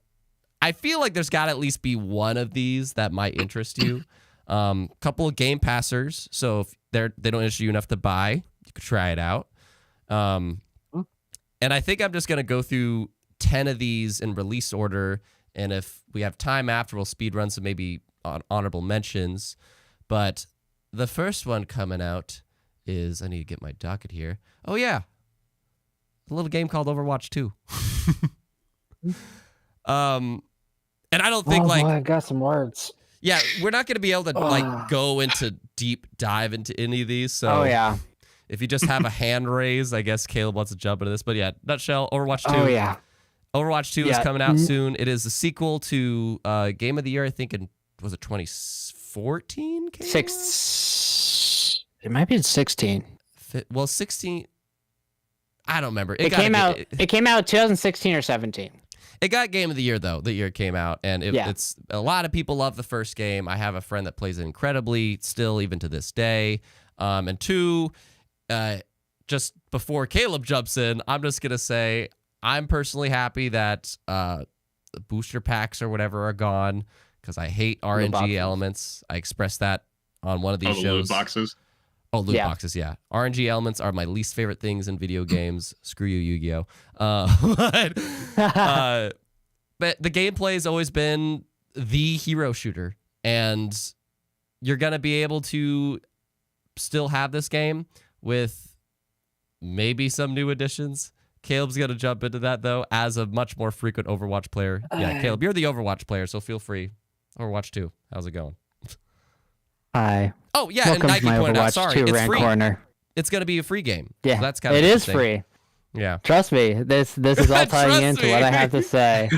I feel like there's got to at least be one of these that might interest you. Couple of Game Passers. So if they don't interest you enough to buy, you could try it out. And I think I'm just going to go through 10 of these in release order. And if we have time after, we'll speed run some maybe honorable mentions. But the first one coming out is, I need to get my docket here. Oh, yeah. A little game called Overwatch 2. And I don't think boy, I got some words. Yeah, we're not going to be able to go into deep dive into any of these. So if you just have a hand raised, I guess Caleb wants to jump into this. But yeah, nutshell, Overwatch 2. Oh, yeah. Overwatch 2 is coming out soon. It is a sequel to Game of the Year, I think, was it 2014? It might be in 16. Well, 16. I don't remember. It came out 2016 or 17. It got Game of the Year, though, the year it came out. And it's a lot of people love the first game. I have a friend that plays it incredibly still, even to this day. And 2, just before Caleb jumps in, I'm just going to say, I'm personally happy that the booster packs or whatever are gone, because I hate RNG elements. I expressed that on one of these shows. Loot boxes. Oh, loot boxes, yeah. RNG elements are my least favorite things in video games. Screw you, Yu-Gi-Oh! But the gameplay has always been the hero shooter, and you're going to be able to still have this game with maybe some new additions. Caleb's going to jump into that, though, as a much more frequent Overwatch player. Yeah, Caleb, you're the Overwatch player, so feel free. Overwatch 2, how's it going? Hi. Oh yeah, Welcome and to Nike my pointed out. Overwatch Sorry, 2 it's rant free. corner. It's gonna be a free game. Yeah, so that's kind of it is interesting. free. Yeah, Trust me. This is all tying Trust into me. what I have to say.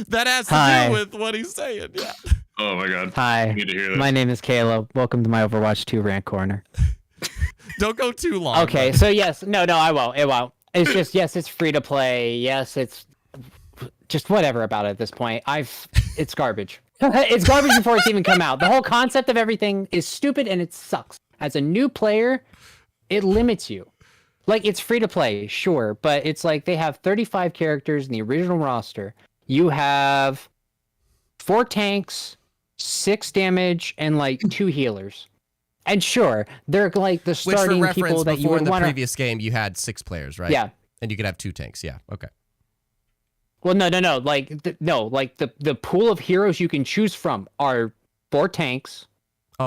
that has to Hi. do with what he's saying. Yeah. Oh my god. Hi. I need to hear this. My name is Caleb. Welcome to my Overwatch 2 rant corner. Don't go too long. Okay, so yes, no, I won't. It won't. It's just yes, it's free to play. Yes, it's just whatever about it at this point. It's garbage. It's garbage before it's even come out. The whole concept of everything is stupid and it sucks. As a new player, it limits you. Like, it's free to play, sure, but it's like they have 35 characters in the original roster. You have 4 tanks, 6 damage, and like 2 healers. And sure, they're like the starting Which, for people that you before would in the want to. previous game, you had 6 players, right? Yeah. And you could have 2 tanks. Yeah. Okay. Well, no. Like, the pool of heroes you can choose from are 4 tanks,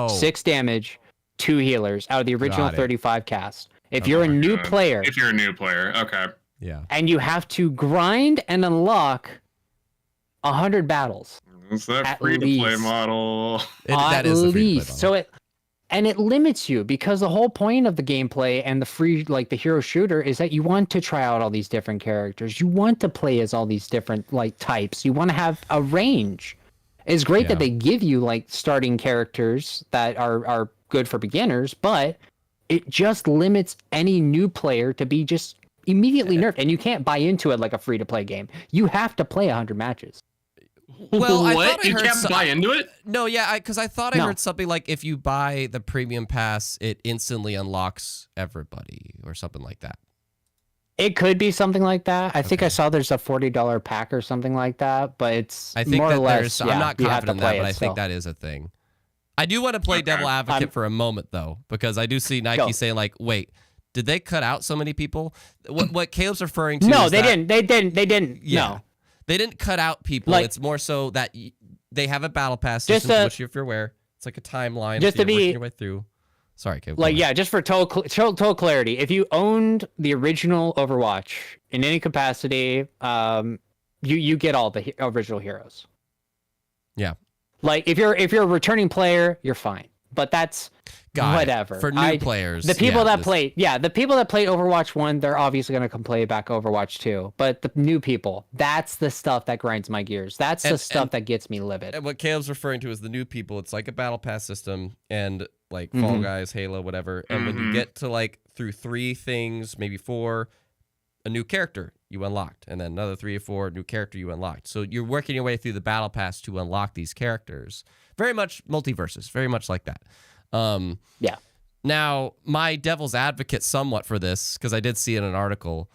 6 damage, 2 healers out of the original 35 cast. If you're a new player. If you're a new player, okay. Yeah. And you have to grind and unlock 100 battles. It's that free to play model. That is a free to play model. And it limits you because the whole point of the gameplay and the free, like the hero shooter, is that you want to try out all these different characters. You want to play as all these different like types. You want to have a range. It's great that they give you like starting characters that are good for beginners, but it just limits any new player to be just immediately nerfed. And you can't buy into it like a free to play game. You have to play 100 matches. Well, what? You can't buy into it? No, yeah, because I thought I heard something like if you buy the premium pass, it instantly unlocks everybody or something like that. It could be something like that. I think I saw there's a $40 pack or something like that, but it's I think more that or less. I'm not confident in that, but I think that is a thing. I do want to play devil advocate for a moment though, because I do see Nike saying like, "Wait, did they cut out so many people?" What Caleb's referring to? No, is they didn't. They didn't. Yeah. No. They didn't cut out people. It's more so that they have a battle pass system, which if you're aware, it's like a timeline. Just to be working your way through. Sorry, Caleb. Like, yeah, just for total clarity, if you owned the original Overwatch in any capacity, you get all the original heroes. Yeah. Like, if you're a returning player, you're fine. But that's whatever. For new players. The people that played Overwatch 1, they're obviously going to come play back Overwatch 2. But the new people, that's the stuff that grinds my gears. That's the stuff that gets me livid. And what Caleb's referring to is the new people. It's like a battle pass system and like Fall Guys, Halo, whatever. And when you get to like through 3 things, maybe 4, a new character you unlocked. And then another 3 or 4, new character you unlocked. So you're working your way through the battle pass to unlock these characters. Very much multiverses, very much like that. Yeah. Now, my devil's advocate somewhat for this, because I did see in an article,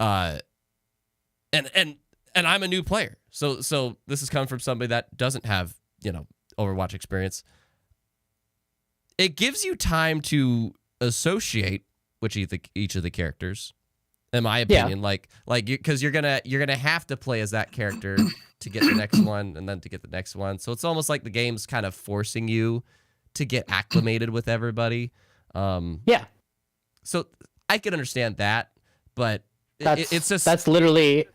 and I'm a new player. So this is coming from somebody that doesn't have, Overwatch experience. It gives you time to associate with each of the characters, in my opinion. Like because you're gonna have to play as that character to get the next one, and then to get the next one. So it's almost like the game's kind of forcing you to get acclimated with everybody. Yeah. So I can understand that, but it's just that's literally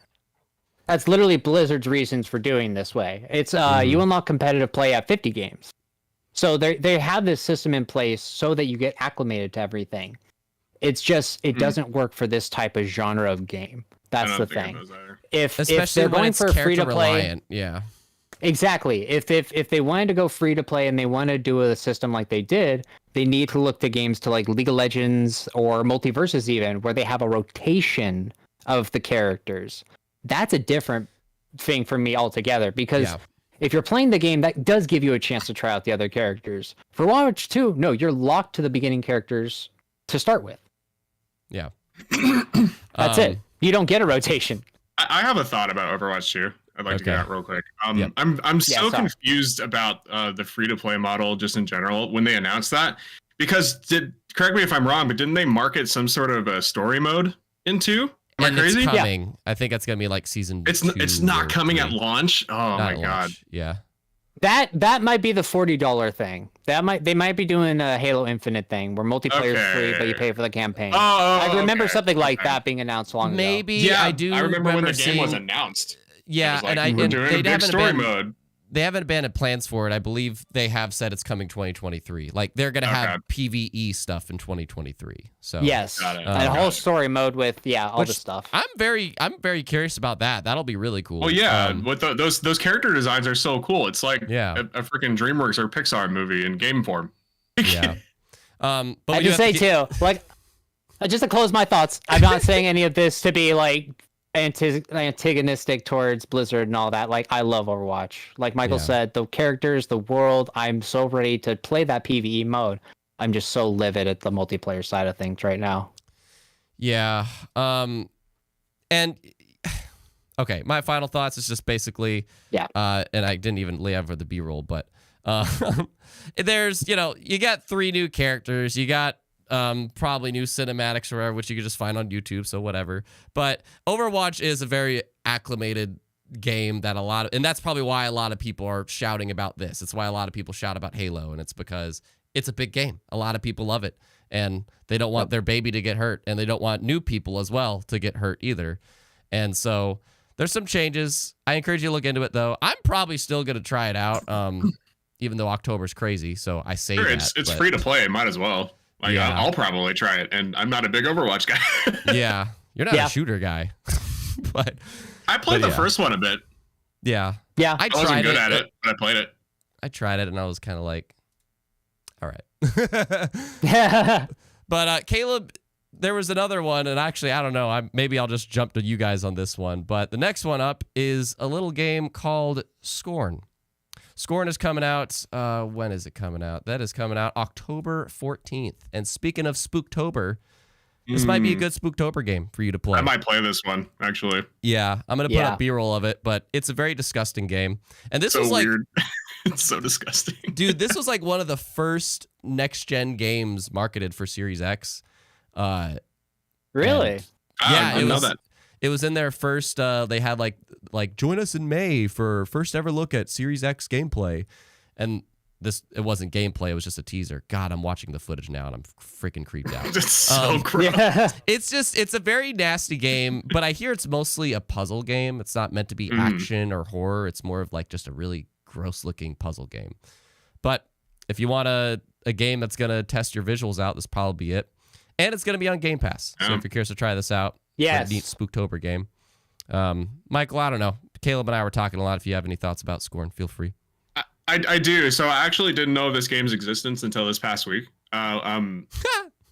Blizzard's reasons for doing this way. It's you unlock competitive play at 50 games. So they have this system in place so that you get acclimated to everything. It's just it doesn't work for this type of genre of game. That's the thing. If they're going for free to play, yeah. Exactly. If they wanted to go free to play and they want to do a system like they did, they need to look to games to like League of Legends or Multiverses even, where they have a rotation of the characters. That's a different thing for me altogether, because if you're playing the game, that does give you a chance to try out the other characters. For Overwatch 2, no, you're locked to the beginning characters to start with. Yeah. That's it. You don't get a rotation. I have a thought about Overwatch 2. I'd like to get out real quick. I'm so confused about the free-to-play model just in general when they announced that. Because, correct me if I'm wrong, but didn't they market some sort of a story mode into? Am I crazy? It's coming. I think it's going to be like season 2. It's not coming at launch? Oh my god. Yeah. That might be the $40 thing. They might be doing a Halo Infinite thing where multiplayer is free, but you pay for the campaign. I remember something like that being announced long ago. Maybe I do. I remember when the game was announced. Yeah, and we're doing a big story mode. they haven't abandoned plans for it. I believe they have said it's coming 2023. Like they're gonna have PvE stuff in 2023. So yes, and a whole story mode with all the stuff. I'm very curious about that. That'll be really cool. Oh yeah, with those character designs are so cool. It's like a freaking DreamWorks or Pixar movie in game form. Yeah. But I just say too, like, just to close my thoughts, I'm not saying any of this to be like antagonistic towards Blizzard and all that. Like, I love Overwatch. Like Michael said, the characters, the world, I'm so ready to play that PvE mode. I'm just so livid at the multiplayer side of things right now. Yeah. And okay, my final thoughts is just basically and I didn't even lay over the B-roll, but there's, you got 3 new characters, you got probably new cinematics or whatever, which you can just find on YouTube, so whatever. But Overwatch is a very acclimated game that and that's probably why a lot of people are shouting about this. It's why a lot of people shout about Halo, and it's because it's a big game. A lot of people love it, and they don't want their baby to get hurt, and they don't want new people as well to get hurt either. And so there's some changes. I encourage you to look into it, though. I'm probably still going to try it out, even though October's crazy, so I say that. It's free to play. Might as well. Like, I'll probably try it, and I'm not a big Overwatch guy. Yeah, you're not a shooter guy, but I played the first one a bit. Yeah, I wasn't good at it, but I played it. I tried it, and I was kind of like, all right. But Caleb, there was another one, and actually, I don't know. Maybe I'll just jump to you guys on this one. But the next one up is a little game called Scorn. Scorn is coming out. When is it coming out? That is coming out October 14th. And speaking of Spooktober, this might be a good Spooktober game for you to play. I might play this one, actually. Yeah, I'm going to put up B-roll of it, but it's a very disgusting game. And this was like... weird. It's so disgusting. Dude, this was like one of the first next-gen games marketed for Series X. Really? I didn't know that. It was in their first, they had like join us in May for first ever look at Series X gameplay. And it wasn't gameplay, it was just a teaser. God, I'm watching the footage now and I'm freaking creeped out. It's so gross. Yeah. It's a very nasty game, but I hear it's mostly a puzzle game. It's not meant to be action or horror. It's more of like just a really gross looking puzzle game. But if you want a game that's going to test your visuals out, this will probably be it. And it's going to be on Game Pass. So if you're curious to try this out, yes. Neat Spooktober game. Michael, I don't know. Caleb and I were talking a lot. If you have any thoughts about Scorn, feel free. I do. So I actually didn't know this game's existence until this past week. Some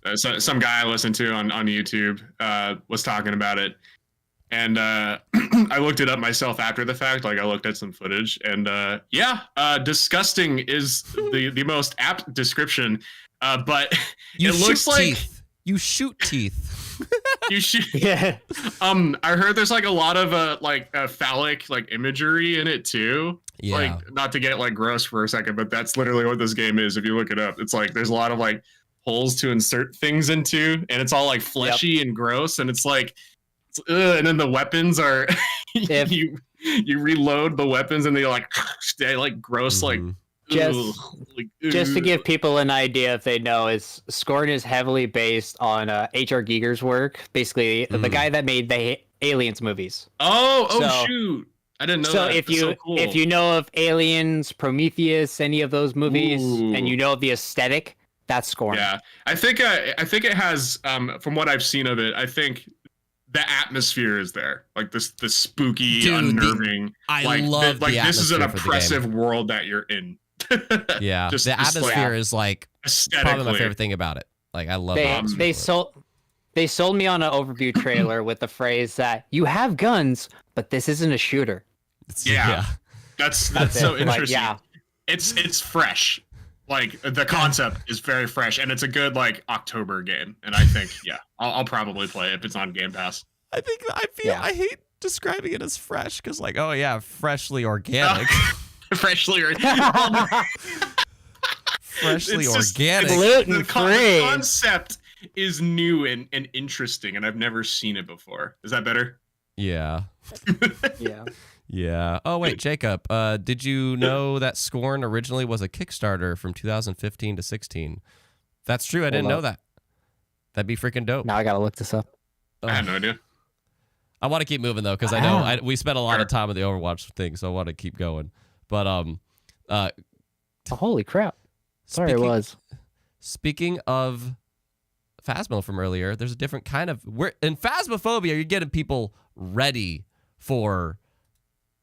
guy I listened to on YouTube was talking about it. And I looked it up myself after the fact. Like I looked at some footage and disgusting is the most apt description. But you it looks like teeth. You shoot teeth. You shoot. Yeah. I heard there's like a lot of phallic like imagery in it too. Yeah. Like not to get like gross for a second, but that's literally what this game is. If you look it up, it's like there's a lot of like holes to insert things into, and it's all like fleshy and gross, and it's like, and then the weapons are you reload the weapons and they like gross like. Just to give people an idea, if they know, is Scorn is heavily based on H.R. Giger's work. Basically, the guy that made the Aliens movies. Shoot! I didn't know. So that. if you know of Aliens, Prometheus, any of those movies, and you know of the aesthetic, that's Scorn. Yeah, I think it has. From what I've seen of it, I think the atmosphere is there, like this spooky, unnerving. I love the this is an atmosphere oppressive world that you're in. Yeah, the atmosphere is like probably my favorite thing about it. Like I love they sold me on an overview trailer with the phrase that you have guns, but this isn't a shooter. That's so interesting. Like, it's fresh. Like the concept is very fresh, and it's a good like October game. And I think I'll probably play it if it's on Game Pass. I hate describing it as fresh because like freshly organic. Freshly organic. Gluten free. The concept is new and interesting, and I've never seen it before. Is that better? Yeah. Yeah. Oh wait, Jacob, did you know that Scorn originally was a Kickstarter from 2015 to 16? That's true. I didn't know that. That'd be freaking dope. Now I gotta look this up. I had no idea. I want to keep moving though, because I know we spent a lot of time on the Overwatch thing, so I want to keep going. But holy crap! Sorry, it was. Speaking of Phasmo from earlier, there's a different kind of in Phasmophobia. You're getting people ready for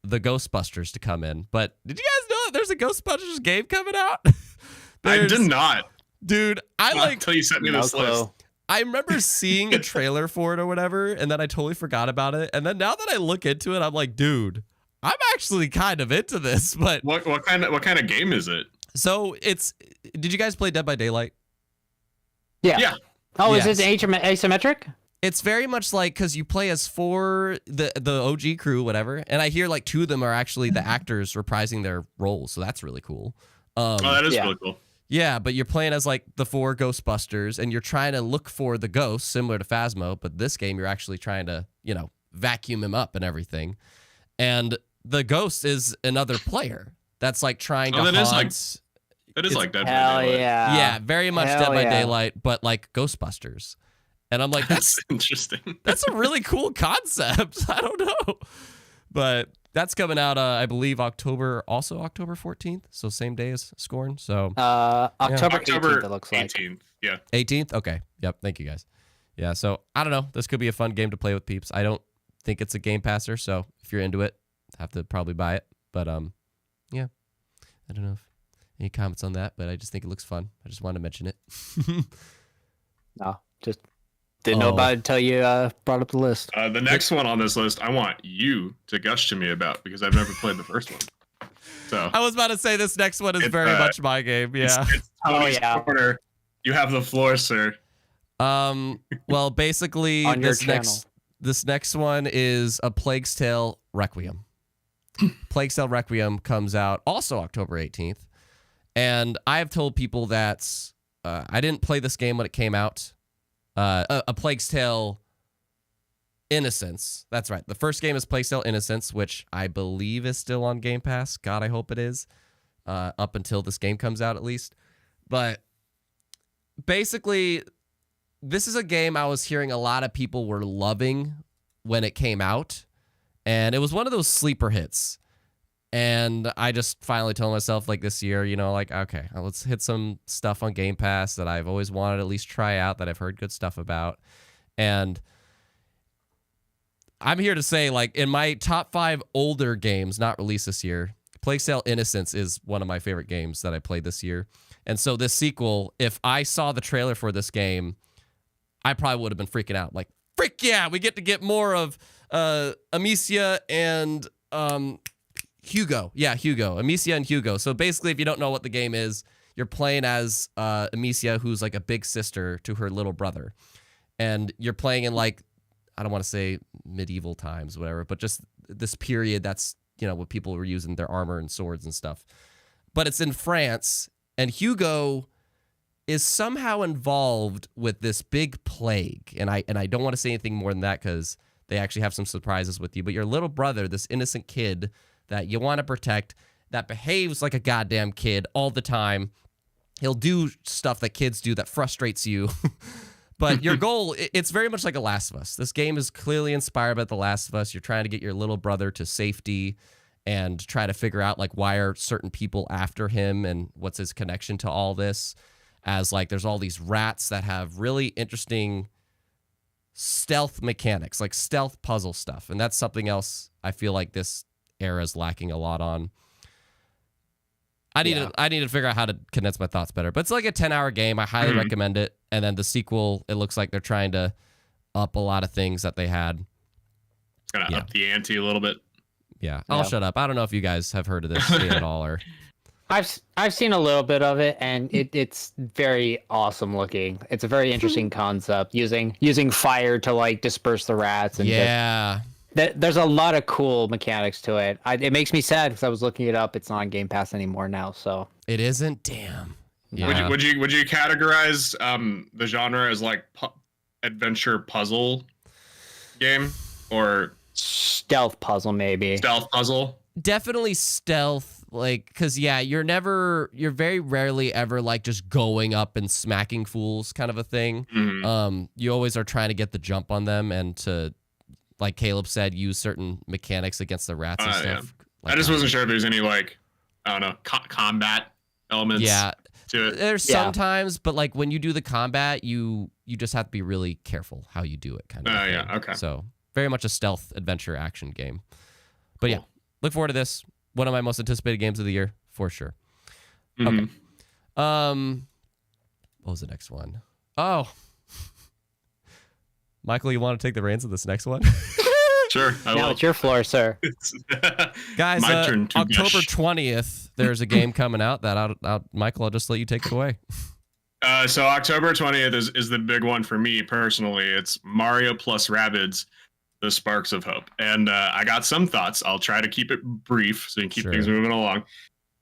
the Ghostbusters to come in. But did you guys know that there's a Ghostbusters game coming out? I did not, dude. until you sent me this list. I remember seeing a trailer for it or whatever, and then I totally forgot about it. And then now that I look into it, I'm like, dude, I'm actually kind of into this. But what kind of game is it? So did you guys play Dead by Daylight? Yeah. Oh, yes. Is it asymmetric? It's very much like, because you play as the OG crew, whatever, and I hear like 2 of them are actually the actors reprising their roles, so that's really cool. That is really cool. Yeah, but you're playing as like the 4 Ghostbusters, and you're trying to look for the ghosts, similar to Phasmo, but this game you're actually trying to, vacuum him up and everything. And the ghost is another player that's like trying to haunt. It is like Dead by Daylight. Yeah, very much Dead by Daylight, but like Ghostbusters. And I'm like, that's interesting. That's a really cool concept. I don't know. But that's coming out, I believe, October 14th. So same day as Scorn. So October 18th, it looks like. 18th. Yeah. 18th? Okay. Yep. Thank you guys. Yeah. So I don't know. This could be a fun game to play with peeps. I don't think it's a Game Passer. So if you're into it, have to probably buy it. But yeah. I don't know if any comments on that, but I just think it looks fun. I just wanted to mention it. No, just didn't know about it until you brought up the list. The next one on this list, I want you to gush to me about because I've never played the first one. So I was about to say this next one is very much my game. Yeah. It's Tony's Corner. You have the floor, sir. Well, basically, this next one is A Plague's Tale Requiem. Plague's Tale Requiem comes out also October 18th. And I've told people that I didn't play this game when it came out. A Plague's Tale Innocence. That's right. The first game is Plague's Tale Innocence, which I believe is still on Game Pass. God, I hope it is. Up until this game comes out, at least. But basically, this is a game I was hearing a lot of people were loving when it came out. And it was one of those sleeper hits. And I just finally told myself, like, this year, okay, let's hit some stuff on Game Pass that I've always wanted to at least try out, that I've heard good stuff about. And I'm here to say, like, in my top 5 older games not released this year, Plague's Tale Innocence is one of my favorite games that I played this year. And so this sequel, if I saw the trailer for this game, I probably would have been freaking out. Like, frick yeah, we get to get more of Amicia and Hugo. Yeah, Hugo. Amicia and Hugo. So basically, if you don't know what the game is, you're playing as Amicia, who's like a big sister to her little brother. And you're playing in, like, I don't want to say medieval times, whatever, but just this period that's, when people were using their armor and swords and stuff. But it's in France, and Hugo is somehow involved with this big plague. And I don't want to say anything more than that because they actually have some surprises with you. But your little brother, this innocent kid that you want to protect, that behaves like a goddamn kid all the time. He'll do stuff that kids do that frustrates you. But your goal, it's very much like a Last of Us. This game is clearly inspired by The Last of Us. You're trying to get your little brother to safety and try to figure out, like, why are certain people after him and what's his connection to all this. As, like, there's all these rats that have really interesting stealth mechanics, like stealth puzzle stuff. And that's something else I feel like this era is lacking a lot on. I need to figure out how to condense my thoughts better. But it's like a 10-hour game. I highly recommend it. And then the sequel, it looks like they're trying to up a lot of things that they had. It's going to up the ante a little bit. Yeah. I'll shut up. I don't know if you guys have heard of this game at all. Or I've seen a little bit of it, and it's very awesome looking. It's a very interesting concept, using fire to, like, disperse the rats. And there's a lot of cool mechanics to it. It makes me sad because I was looking it up. It's not on Game Pass anymore now, so it isn't. Damn. Yeah. Would you categorize the genre as, like, adventure puzzle game or stealth puzzle? Maybe stealth puzzle. Definitely stealth. Like, because you're very rarely ever, like, just going up and smacking fools kind of a thing. You always are trying to get the jump on them and to, like Caleb said, use certain mechanics against the rats and stuff. Like, I just wasn't sure if there's any, like, I don't know, combat elements. Yeah, to it. there's sometimes, but like when you do the combat, you just have to be really careful how you do it, kind of. Oh yeah, okay. So very much a stealth adventure action game. But yeah, look forward to this. One of my most anticipated games of the year for sure. Okay. What was the next one? Oh, Michael, you want to take the reins of this next one? Sure. Now it's your floor, sir. Guys, My turn to October gush. 20th, there's a game coming out that Michael, I'll just let you take it away. So October 20th is the big one for me personally. It's Mario plus Rabbids, The Sparks of Hope. And I got some thoughts. I'll try to keep it brief so you can keep things moving along.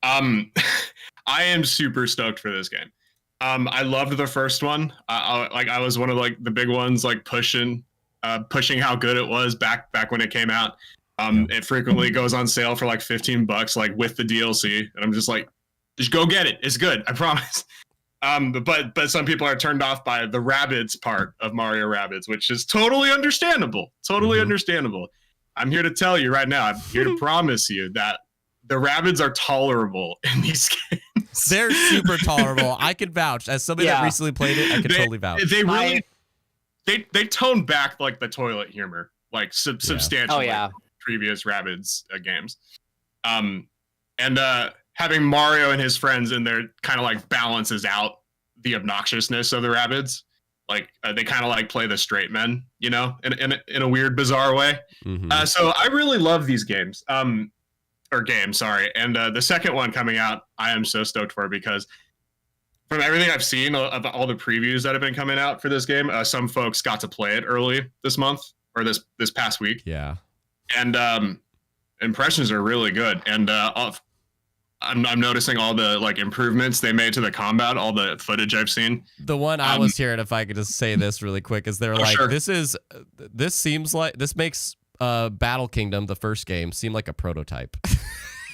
I am super stoked for this game. I loved the first one. I was one of like the big ones, like pushing how good it was back when it came out. It frequently goes on sale for like $15, like with the DLC, and I'm just like, just go get it. It's good, I promise. But some people are turned off by the Rabbids part of Mario Rabbids, which is totally understandable. Totally understandable. I'm here to tell you right now. I'm here to promise you that the Rabbids are tolerable in these games. They're super tolerable. I can vouch. As somebody that recently played it, I can totally vouch. They really they toned back like the toilet humor, like substantially. Previous Rabbids games. And having Mario and his friends in there kind of like balances out the obnoxiousness of the Rabbids. Like they kind of like play the straight men, you know, in a weird, bizarre way. So I really love these games. Sorry. And the second one coming out, I am so stoked for because from everything I've seen of all the previews that have been coming out for this game, some folks got to play it early this month or this past week. Yeah. And impressions are really good. And I'm noticing all the like improvements they made to the combat, all the footage I've seen. The one I was hearing, if I could just say this really quick, is they're like, this seems like this makes Battle Kingdom, the first game, seem like a prototype.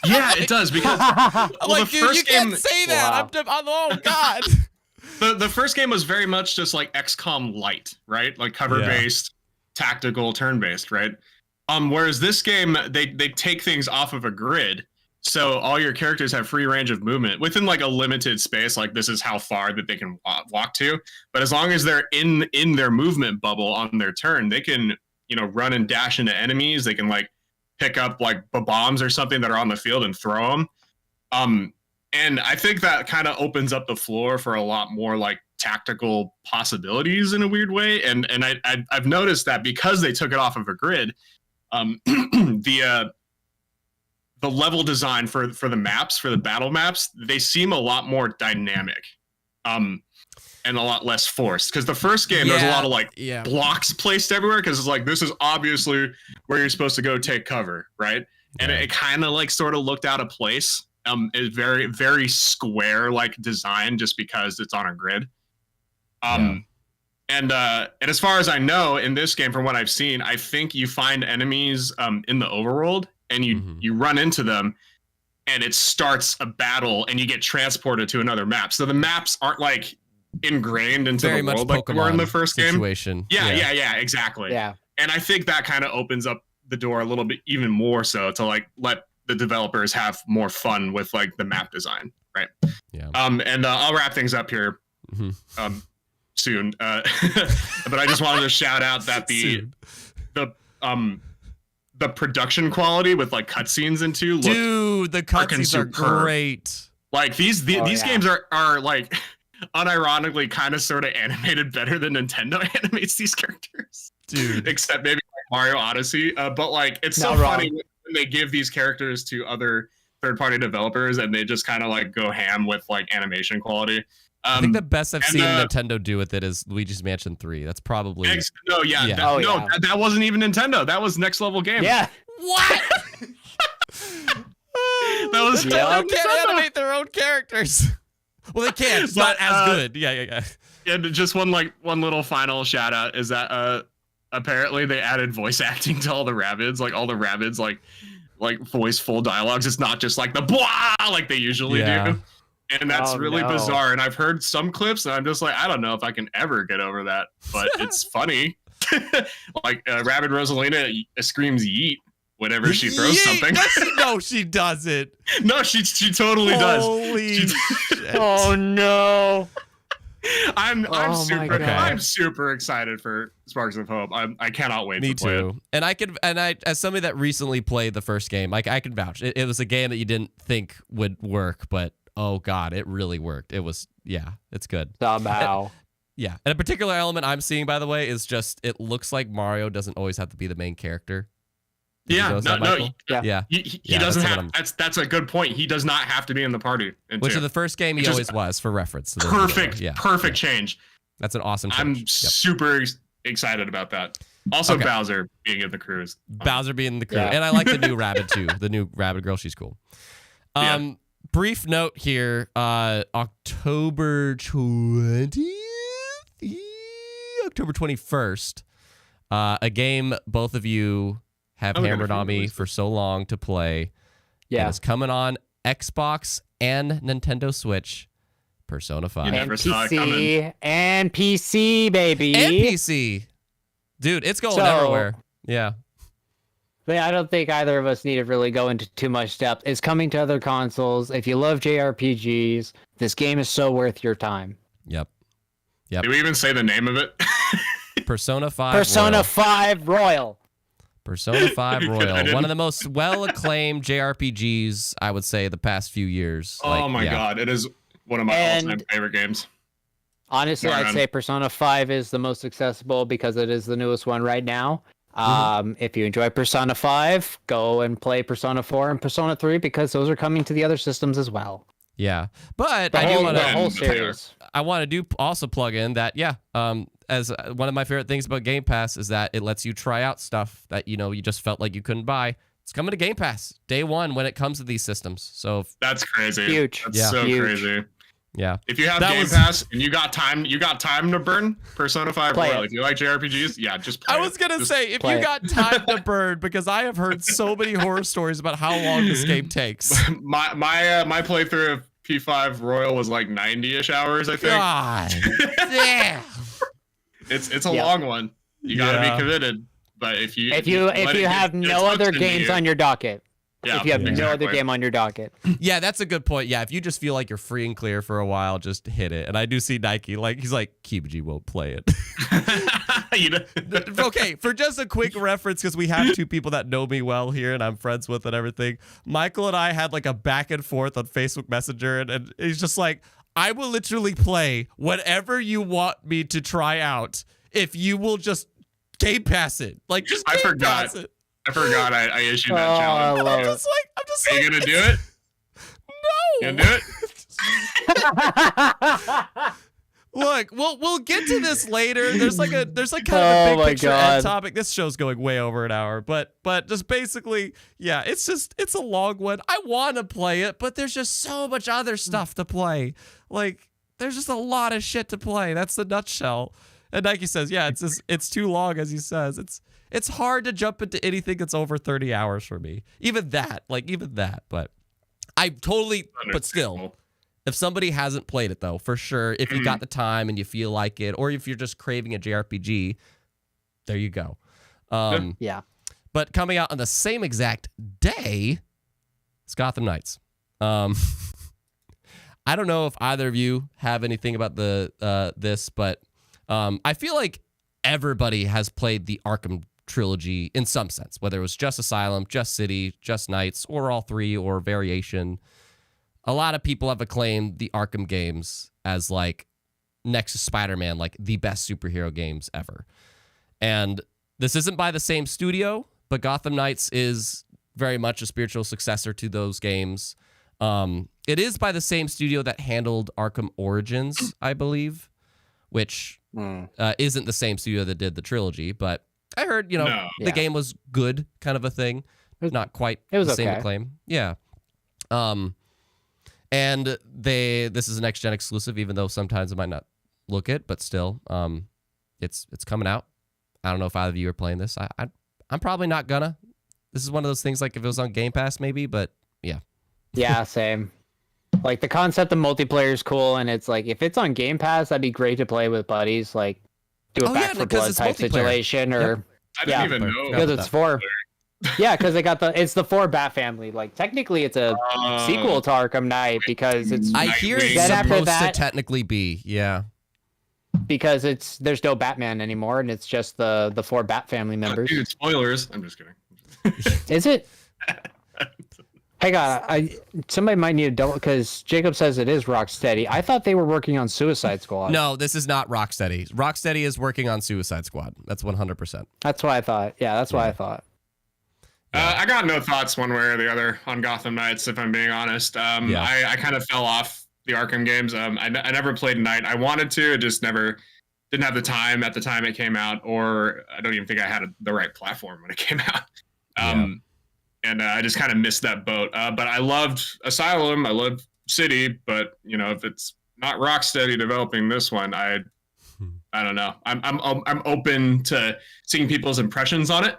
Yeah, it does because like, the dude, first you can't say that. Oh God. The first game was very much just like XCOM light, right? Like cover based, tactical, turn based, right? Whereas this game, they take things off of a grid, so all your characters have free range of movement within like a limited space. Like this is how far that they can walk to, but as long as they're in their movement bubble on their turn, they can run and dash into enemies. They can like pick up like bombs or something that are on the field and throw them. And I think that kind of opens up the floor for a lot more like tactical possibilities in a weird way. And I've noticed that because they took it off of a grid, the level design for the maps, for the battle maps, they seem a lot more dynamic. And a lot less forced, because the first game there's a lot of like blocks placed everywhere, because it's like this is obviously where you're supposed to go take cover, right? And it kind of like sort of looked out of place. It's very, very square like design just because it's on a grid. And as far as I know, in this game, from what I've seen, I think you find enemies in the overworld and you run into them, and it starts a battle and you get transported to another map. So the maps aren't like ingrained into very the world much like they were in the first situation. Yeah, exactly. Yeah. And I think that kind of opens up the door a little bit even more so to like let the developers have more fun with like the map design, right? Yeah. And I'll wrap things up here soon. But I just wanted to shout out that the production quality with like cutscenes into dude, the cutscenes are great. Like these games are like unironically kind of sort of animated better than Nintendo animates these characters, dude, except maybe like Mario Odyssey, but like it's so funny when they give these characters to other third-party developers and they just kind of like go ham with like animation quality. I think the best I've seen Nintendo do with it is Luigi's Mansion 3. That's probably that wasn't even Nintendo. That was Next Level Games. Yeah. What? That was Nintendo can't animate their own characters. Well, they can. It's not as good. Yeah. And just one little final shout out is that apparently they added voice acting to all the Rabbids. Like all the Rabbids like voice full dialogues. It's not just like the blah like they usually do. And that's really bizarre. And I've heard some clips and I'm just like, I don't know if I can ever get over that, but it's funny. Like Rabbid Rosalina screams yeet whenever she throws something. No, she doesn't. No, she totally does. Holy shit. Oh no. I'm super excited for Sparks of Hope. I cannot wait to play it. And I as somebody that recently played the first game, like I can vouch. It was a game that you didn't think would work, but oh god, it really worked. It was it's good. Somehow. And a particular element I'm seeing, by the way, is just it looks like Mario doesn't always have to be the main character. He doesn't have. That's a good point. He does not have to be in the party. Which in the first game he always was, for reference. Perfect change. That's an awesome change. I'm super excited about that. Also, Bowser being in the crew is fun. Bowser being in the crew, and I like the new Rabbid too. The new Rabbid girl, she's cool. Brief note here: October 20th, October 21st, a game both of you have hammered on me for so long to play. Yeah. And it's coming on Xbox and Nintendo Switch. Persona 5. And PC. And PC, baby. And PC. Dude, it's going everywhere. Yeah. But I don't think either of us need to really go into too much depth. It's coming to other consoles. If you love JRPGs, this game is so worth your time. Yep. Did we even say the name of it? Persona 5 Persona 5 Royal. Persona 5 Royal, one of the most well-acclaimed JRPGs, I would say, the past few years. Oh my god, it is one of my all-time favorite games. Honestly, I'd say Persona 5 is the most accessible because it is the newest one right now. If you enjoy Persona 5, go and play Persona 4 and Persona 3 because those are coming to the other systems as well. Yeah, but the whole series. I want to also plug in that as one of my favorite things about Game Pass is that it lets you try out stuff that you just felt like you couldn't buy. It's coming to Game Pass day one when it comes to these systems. So that's crazy. Huge. That's so crazy. Yeah. If you have Game Pass and you got time to burn, Persona 5 Royal. If you like JRPGs, just play it. I was gonna say if you got time to burn, because I have heard so many horror stories about how long this game takes. My playthrough of P5 Royal was like 90-ish hours, I think. God. Yeah. It's a long one. You gotta be committed. But if you have no other games on your docket. Yeah, if you have no other game on your docket. Yeah, that's a good point. Yeah, if you just feel like you're free and clear for a while, just hit it. And I do see Nike, he's like, Kibiji won't play it. Okay, for just a quick reference, because we have two people that know me well here and I'm friends with and everything. Michael and I had a back and forth on Facebook Messenger, and he's just like, I will literally play whatever you want me to try out if you will just Game Pass it. Just Game Pass it. I forgot I issued that challenge. I'm just Are you gonna do it? No. You gonna do it? Look, we'll get to this later. There's kind of a big picture end topic. This show's going way over an hour, but just basically, it's a long one. I want to play it, but there's just so much other stuff to play. There's just a lot of shit to play. That's the nutshell. And Nike says, it's too long, as he says. It's hard to jump into anything that's over 30 hours for me. Even that. But I totally, but still, if somebody hasn't played it, though, for sure, if you got the time and you feel like it, or if you're just craving a JRPG, there you go. Yeah. But coming out on the same exact day is Gotham Knights. I don't know if either of you have anything about this, but I feel like everybody has played the Arkham trilogy in some sense, whether it was just Asylum, just City, just Knights, or all three, or variation. A lot of people have acclaimed the Arkham games as next to Spider-Man, the best superhero games ever. And this isn't by the same studio, but Gotham Knights is very much a spiritual successor to those games. It is by the same studio that handled Arkham Origins, I believe, which isn't the same studio that did the trilogy, but I heard, the game was good, kind of a thing. Not quite the same acclaim. Yeah. And this is a next-gen exclusive, even though sometimes it might not look it, but still, it's coming out. I don't know if either of you are playing this. I'm probably not gonna. This is one of those things if it was on Game Pass, maybe, but yeah. Yeah, same. The concept of multiplayer is cool, and it's if it's on Game Pass, that'd be great to play with buddies, do a Back 4 Blood type situation, or I didn't even know because it's 4. Yeah, because it's the 4 Bat family. Like technically, it's a sequel to Arkham Knight because it's. I hear it's Then after supposed that- to technically be, yeah. Because there's no Batman anymore, and it's just the 4 Bat family members. Dude, spoilers. I'm just kidding. Is it? Hang on, somebody might need to double because Jacob says it is Rocksteady. I thought they were working on Suicide Squad. No, this is not Rocksteady. Rocksteady is working on Suicide Squad. That's 100%. That's what I thought. Yeah, that's what I thought. I got no thoughts one way or the other on Gotham Knights, if I'm being honest. I kind of fell off the Arkham games. I never played Knight. I wanted to, just never didn't have the time at the time it came out, or I don't even think I had the right platform when it came out. And I just kind of missed that boat. But I loved Asylum. I loved City. But if it's not Rocksteady developing this one, I don't know. I'm open to seeing people's impressions on it.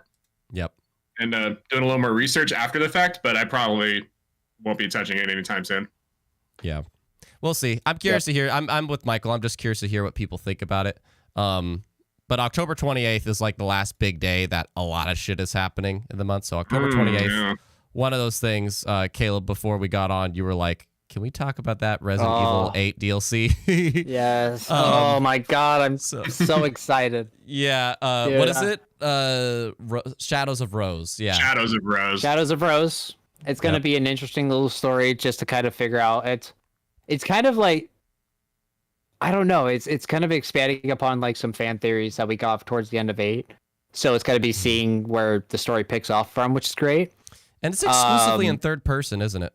Yep. And doing a little more research after the fact, but I probably won't be touching it anytime soon. Yeah. We'll see. I'm curious to hear. I'm with Michael. I'm just curious to hear what people think about it. But October 28th is like the last big day that a lot of shit is happening in the month. So October 28th, one of those things, Caleb, before we got on, you were like, can we talk about that Resident Evil 8 DLC? Yes. Oh my God. I'm so excited. Yeah. What is it? Shadows of Rose. Yeah. Shadows of Rose. Shadows of Rose. It's going to be an interesting little story just to kind of figure out. It's kind of like, I don't know. It's kind of expanding upon like some fan theories that we got towards the end of 8. So it's going to be seeing where the story picks off from, which is great. And it's exclusively in third person, isn't it?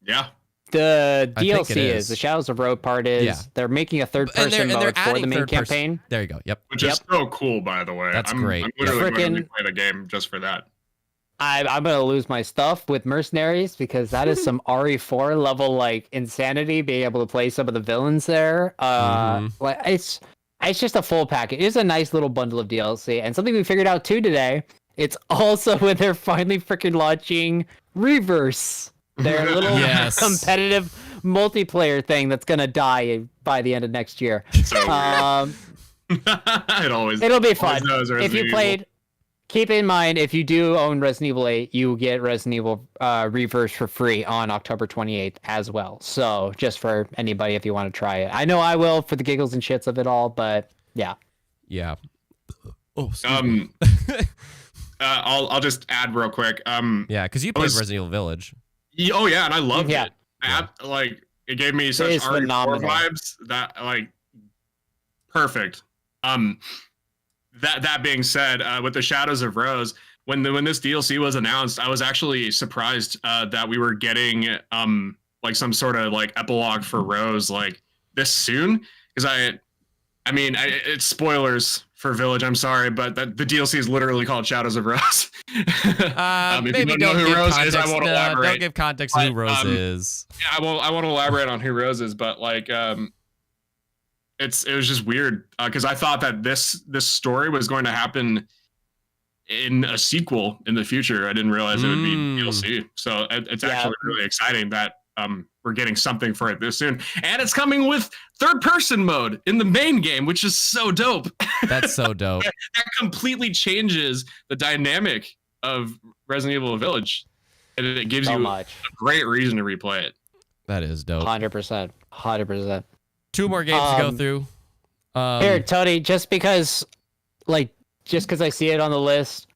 Yeah. The I think DLC it is. The Shadows of Rose part is they're making a third person mode for the main campaign. There you go. Yep. Which is so cool, by the way. That's great. I'm literally going to play the game just for that. I'm gonna lose my stuff with Mercenaries because that is some RE4 level like insanity. Being able to play some of the villains there, like it's just a full package. It's a nice little bundle of DLC, and something we figured out too today. It's also when they're finally freaking launching Reverse, their little competitive multiplayer thing that's gonna die by the end of next year. So it'll be fun. If you played. Keep in mind, if you do own Resident Evil 8, you get Resident Evil Reverse for free on October 28th as well. So just for anybody if you want to try it. I know I will for the giggles and shits of it all, but yeah. Yeah. Oh, I'll just add real quick. Yeah, because you played Resident Evil Village. Oh yeah, and I loved it. Like it gave me such RE4 vibes that like perfect. That being said, with the Shadows of Rose, when this DLC was announced, I was actually surprised that we were getting like some sort of like epilogue for Rose like this soon. Because I mean, it's spoilers for Village. I'm sorry, but the DLC is literally called Shadows of Rose. If maybe you don't know who Rose is, I won't elaborate. Don't give context to who Rose is. Yeah, I won't elaborate on who Rose is, but like it was just weird because I thought that this story was going to happen in a sequel in the future. I didn't realize it would be DLC. So it's actually really exciting that we're getting something for it this soon, and it's coming with third-person mode in the main game, which is so dope. That's so dope. That completely changes the dynamic of Resident Evil Village, and it gives you a great reason to replay it. That is dope. 100%. 2 more games to go through. Here, Tony, just because I see it on the list,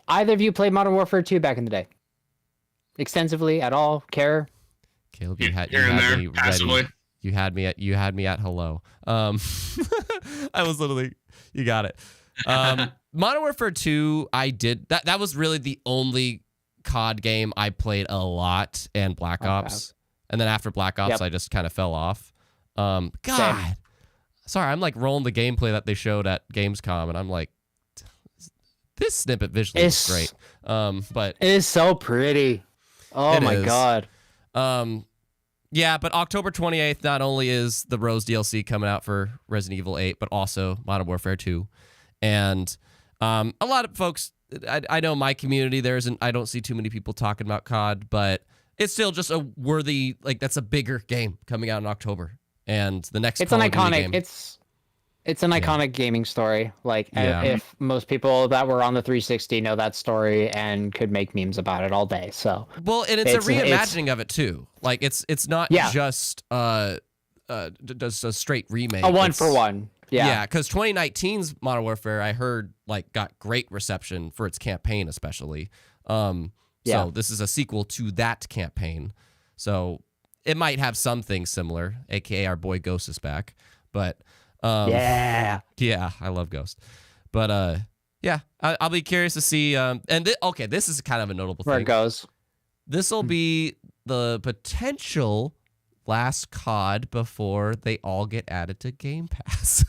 either of you played Modern Warfare 2 back in the day? Extensively, at all? Care? Caleb, you had me passively. ready. You had me at hello. I was literally, you got it. Modern Warfare 2, I did, that was really the only COD game I played a lot, and Black Ops. And then after Black Ops, I just kind of fell off. God, Same. Sorry, I'm like rolling the gameplay that they showed at Gamescom, and I'm like, this snippet visually is great. But it is so pretty. Oh my God. Yeah, but October 28th, not only is the Rose DLC coming out for Resident Evil 8, but also Modern Warfare 2. And a lot of folks, I know my community, I don't see too many people talking about COD, but it's still just a worthy, like, that's a bigger game coming out in October. And the next it's an iconic game. It's an iconic gaming story. Like, if most people that were on the 360 know that story and could make memes about it all day. So, well, and it's a reimagining of it too. Like, it's not just a straight remake. A one for one. Yeah, because 2019's Modern Warfare, I heard, like, got great reception for its campaign, especially. So this is a sequel to that campaign. So it might have some things similar, aka our boy Ghost is back. But yeah, I love Ghost. But I'll be curious to see. This is kind of a notable thing. Where it goes. This will be the potential last COD before they all get added to Game Pass.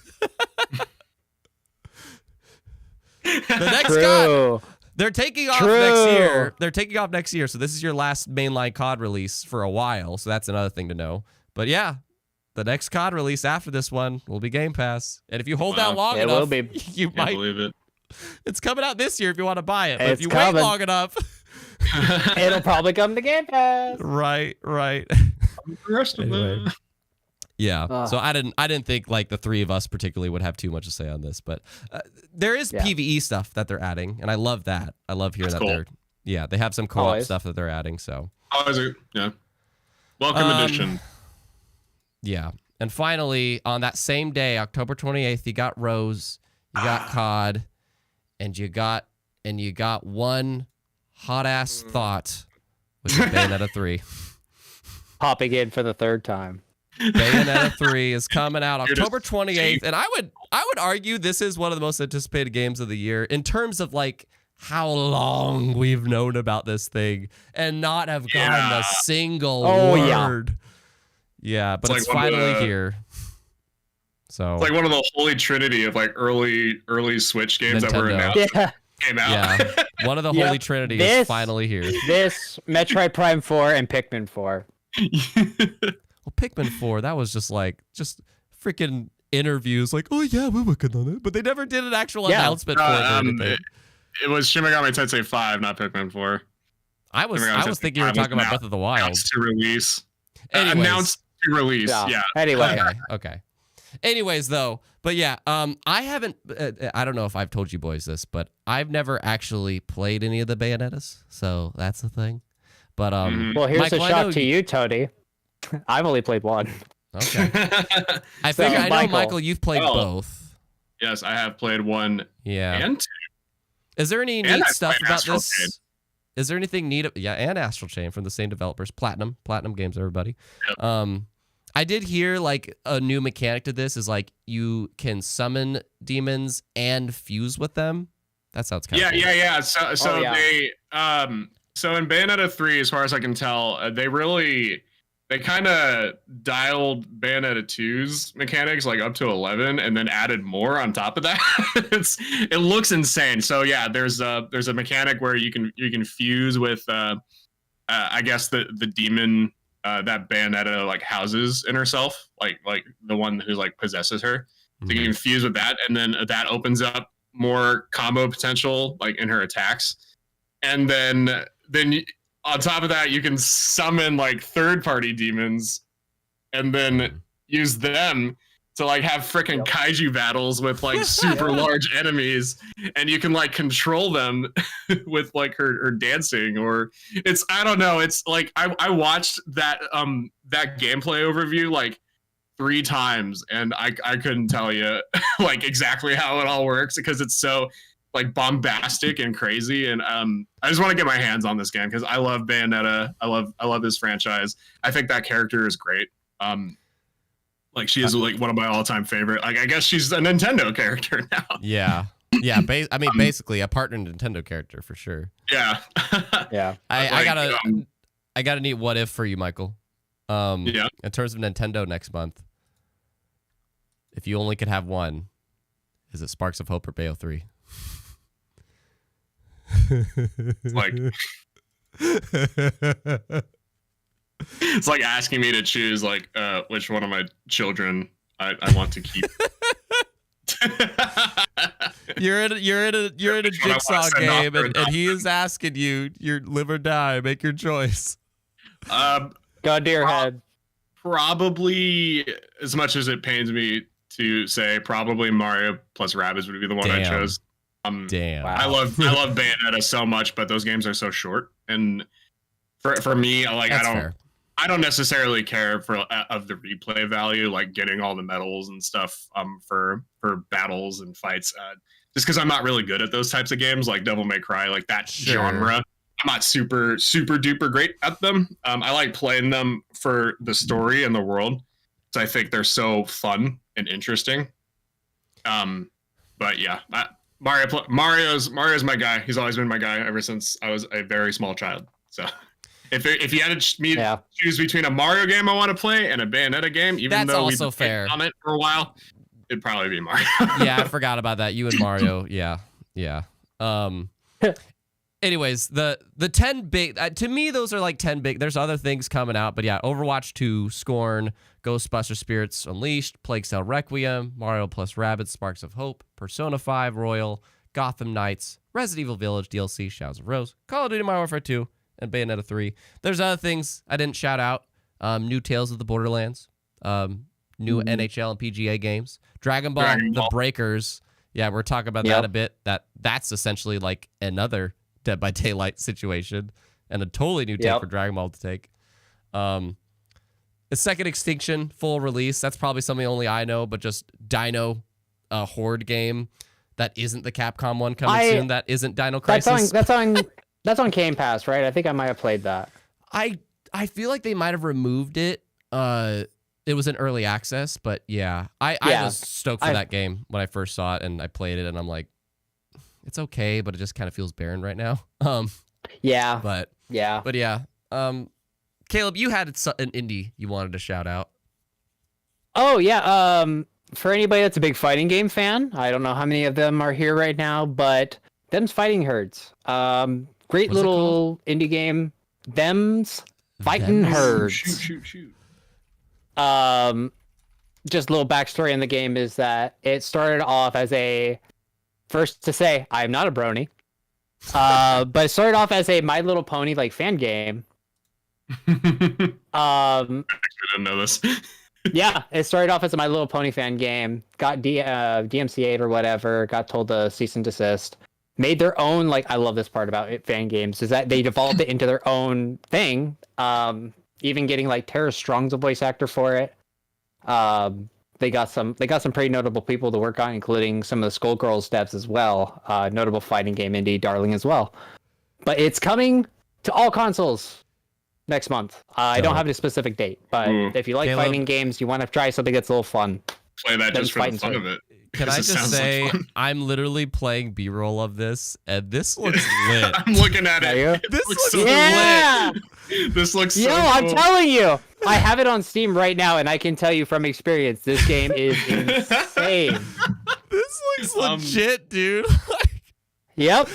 The next COD, they're taking off next year. They're taking off next year, so this is your last mainline COD release for a while. So that's another thing to know. But yeah, the next COD release after this one will be Game Pass, and if you hold out long enough, you might believe it. It's coming out this year if you want to buy it. But It's if you coming. wait long enough, it'll probably come to Game Pass. Right. The rest of Anyway. them. Yeah. So I didn't think like the three of us particularly would have too much to say on this, but there is PvE stuff that they're adding, and I love that. I love hearing that they have some co-op stuff that they're adding. So welcome addition. Yeah. And finally, on that same day, October 28th, you got Rose, you got COD, and you got one hot ass thought, which is Bayonetta 3. Popping in for the third time. Bayonetta 3 is coming out October 28th, and I would argue this is one of the most anticipated games of the year in terms of like how long we've known about this thing and not have gotten a single word. Yeah, but it's finally here. So it's like one of the holy trinity of like early Switch games that were announced. Came out. Yeah, one of the holy trinity is finally here. This, Metroid Prime 4, and Pikmin 4. Well, Pikmin 4, that was just freaking interviews like, oh yeah, we're working on it. But they never did an actual announcement for it or anything. It was Shin Megami Tensei 5, not Pikmin 4. I was thinking you were talking about Breath of the Wild. Announced to release. Announced to release, yeah. Anyway. Okay. Anyways, though, but yeah, I haven't, I don't know if I've told you boys this, but I've never actually played any of the Bayonettas, so that's the thing. But well, here's Michael, a shock to you, Toady. I've only played one. Okay. I figure I know, Michael, you've played both. Yes, I have played one and two. Is there any neat stuff about this? Chain. Is there anything neat? Yeah, and Astral Chain from the same developers. Platinum Games, everybody. Yep. I did hear like a new mechanic to this is like you can summon demons and fuse with them. That sounds kind of cool. Yeah. So they so in Bayonetta 3, as far as I can tell, they kind of dialed Bayonetta 2's mechanics like up to 11 and then added more on top of that. It looks insane. So yeah, there's a mechanic where you can fuse with I guess the demon that Bayonetta like houses in herself, like the one who like possesses her. So you can fuse with that, and then that opens up more combo potential like in her attacks. And then on top of that, you can summon like third-party demons, and then use them to like have freaking kaiju battles with like super large enemies, and you can like control them with like her dancing, or I don't know. It's like I watched that gameplay overview like 3 times, and I couldn't tell you like exactly how it all works because it's so like bombastic and crazy, and I just want to get my hands on this game because I love Bayonetta. I love this franchise. I think that character is great. Like she is like one of my all-time favorite. Like I guess she's a Nintendo character now. Yeah. I mean, basically a partner Nintendo character for sure. Yeah. Yeah. I got a neat what if for you, Michael. In terms of Nintendo next month, if you only could have one, is it Sparks of Hope or Bayo 3? It's like asking me to choose like which one of my children I want to keep. You're in a jigsaw game, and he is asking you, "You're live or die. Make your choice." Gun to your head. Probably, as much as it pains me to say probably Mario plus Rabbids would be the one I chose. Damn. I love Bayonetta so much, but those games are so short. And for me, like I don't necessarily care for of the replay value, like getting all the medals and stuff for battles and fights. Just because I'm not really good at those types of games, like Devil May Cry, like that genre. I'm not super duper great at them. I like playing them for the story and the world. So I think they're so fun and interesting. But yeah, Mario's my guy. He's always been my guy ever since I was a very small child. So if you had me choose between a Mario game I want to play and a Bayonetta game, even though we've been fair on it for a while, it'd probably be Mario. Yeah, I forgot about that. You and Mario. Yeah. Anyways, the 10 big, to me, those are like 10 big. There's other things coming out, but yeah, Overwatch 2, Scorn, Ghostbuster Spirits Unleashed, Plague Tale Requiem, Mario plus Rabbids Sparks of Hope, Persona 5 Royal, Gotham Knights, Resident Evil Village DLC, Shadows of Rose, Call of Duty Modern Warfare 2, and Bayonetta 3. There's other things I didn't shout out. New Tales of the Borderlands, new NHL and PGA games, Dragon Ball, The Breakers. Yeah, we're talking about that a bit. That's essentially like another Dead by Daylight situation and a totally new take for Dragon Ball to take. A second Extinction full release. That's probably something only I know, but just Dino Horde game that isn't the Capcom one coming soon. That isn't Dino Crisis. That's on Game Pass, right? I think I might have played that. I feel like they might have removed it. It was in early access, but yeah, I was stoked for that game when I first saw it and I played it and I'm like, it's okay, but it just kind of feels barren right now. But yeah. Caleb, you had an indie you wanted to shout out. Oh yeah. For anybody that's a big fighting game fan, I don't know how many of them are here right now, but Them's Fighting Herds. Great little indie game. Them's Fighting Herds. Shoot. Just a little backstory in the game is that it started off as first to say, I'm not a brony. But it started off as a My Little Pony like fan game. I didn't know this. Yeah, it started off as a My Little Pony fan game. Got DMCA'd or whatever. Got told to cease and desist. Made their own, like, I love this part about fan games, is that they devolved it into their own thing. Even getting like Tara Strong's a voice actor for it. They got some pretty notable people to work on, including some of the Skullgirls devs as well. Notable fighting game indie darling as well. But it's coming to all consoles next month. I don't have a specific date, but if you like fighting games, you want to try something that's a little fun. Play that just for the fun of it. Can I just say, I'm literally playing B-roll of this, and this looks lit. I'm looking at it. This looks so lit. This looks so cool. I'm telling you. I have it on Steam right now, and I can tell you from experience, this game is insane. This looks legit, dude. Yep.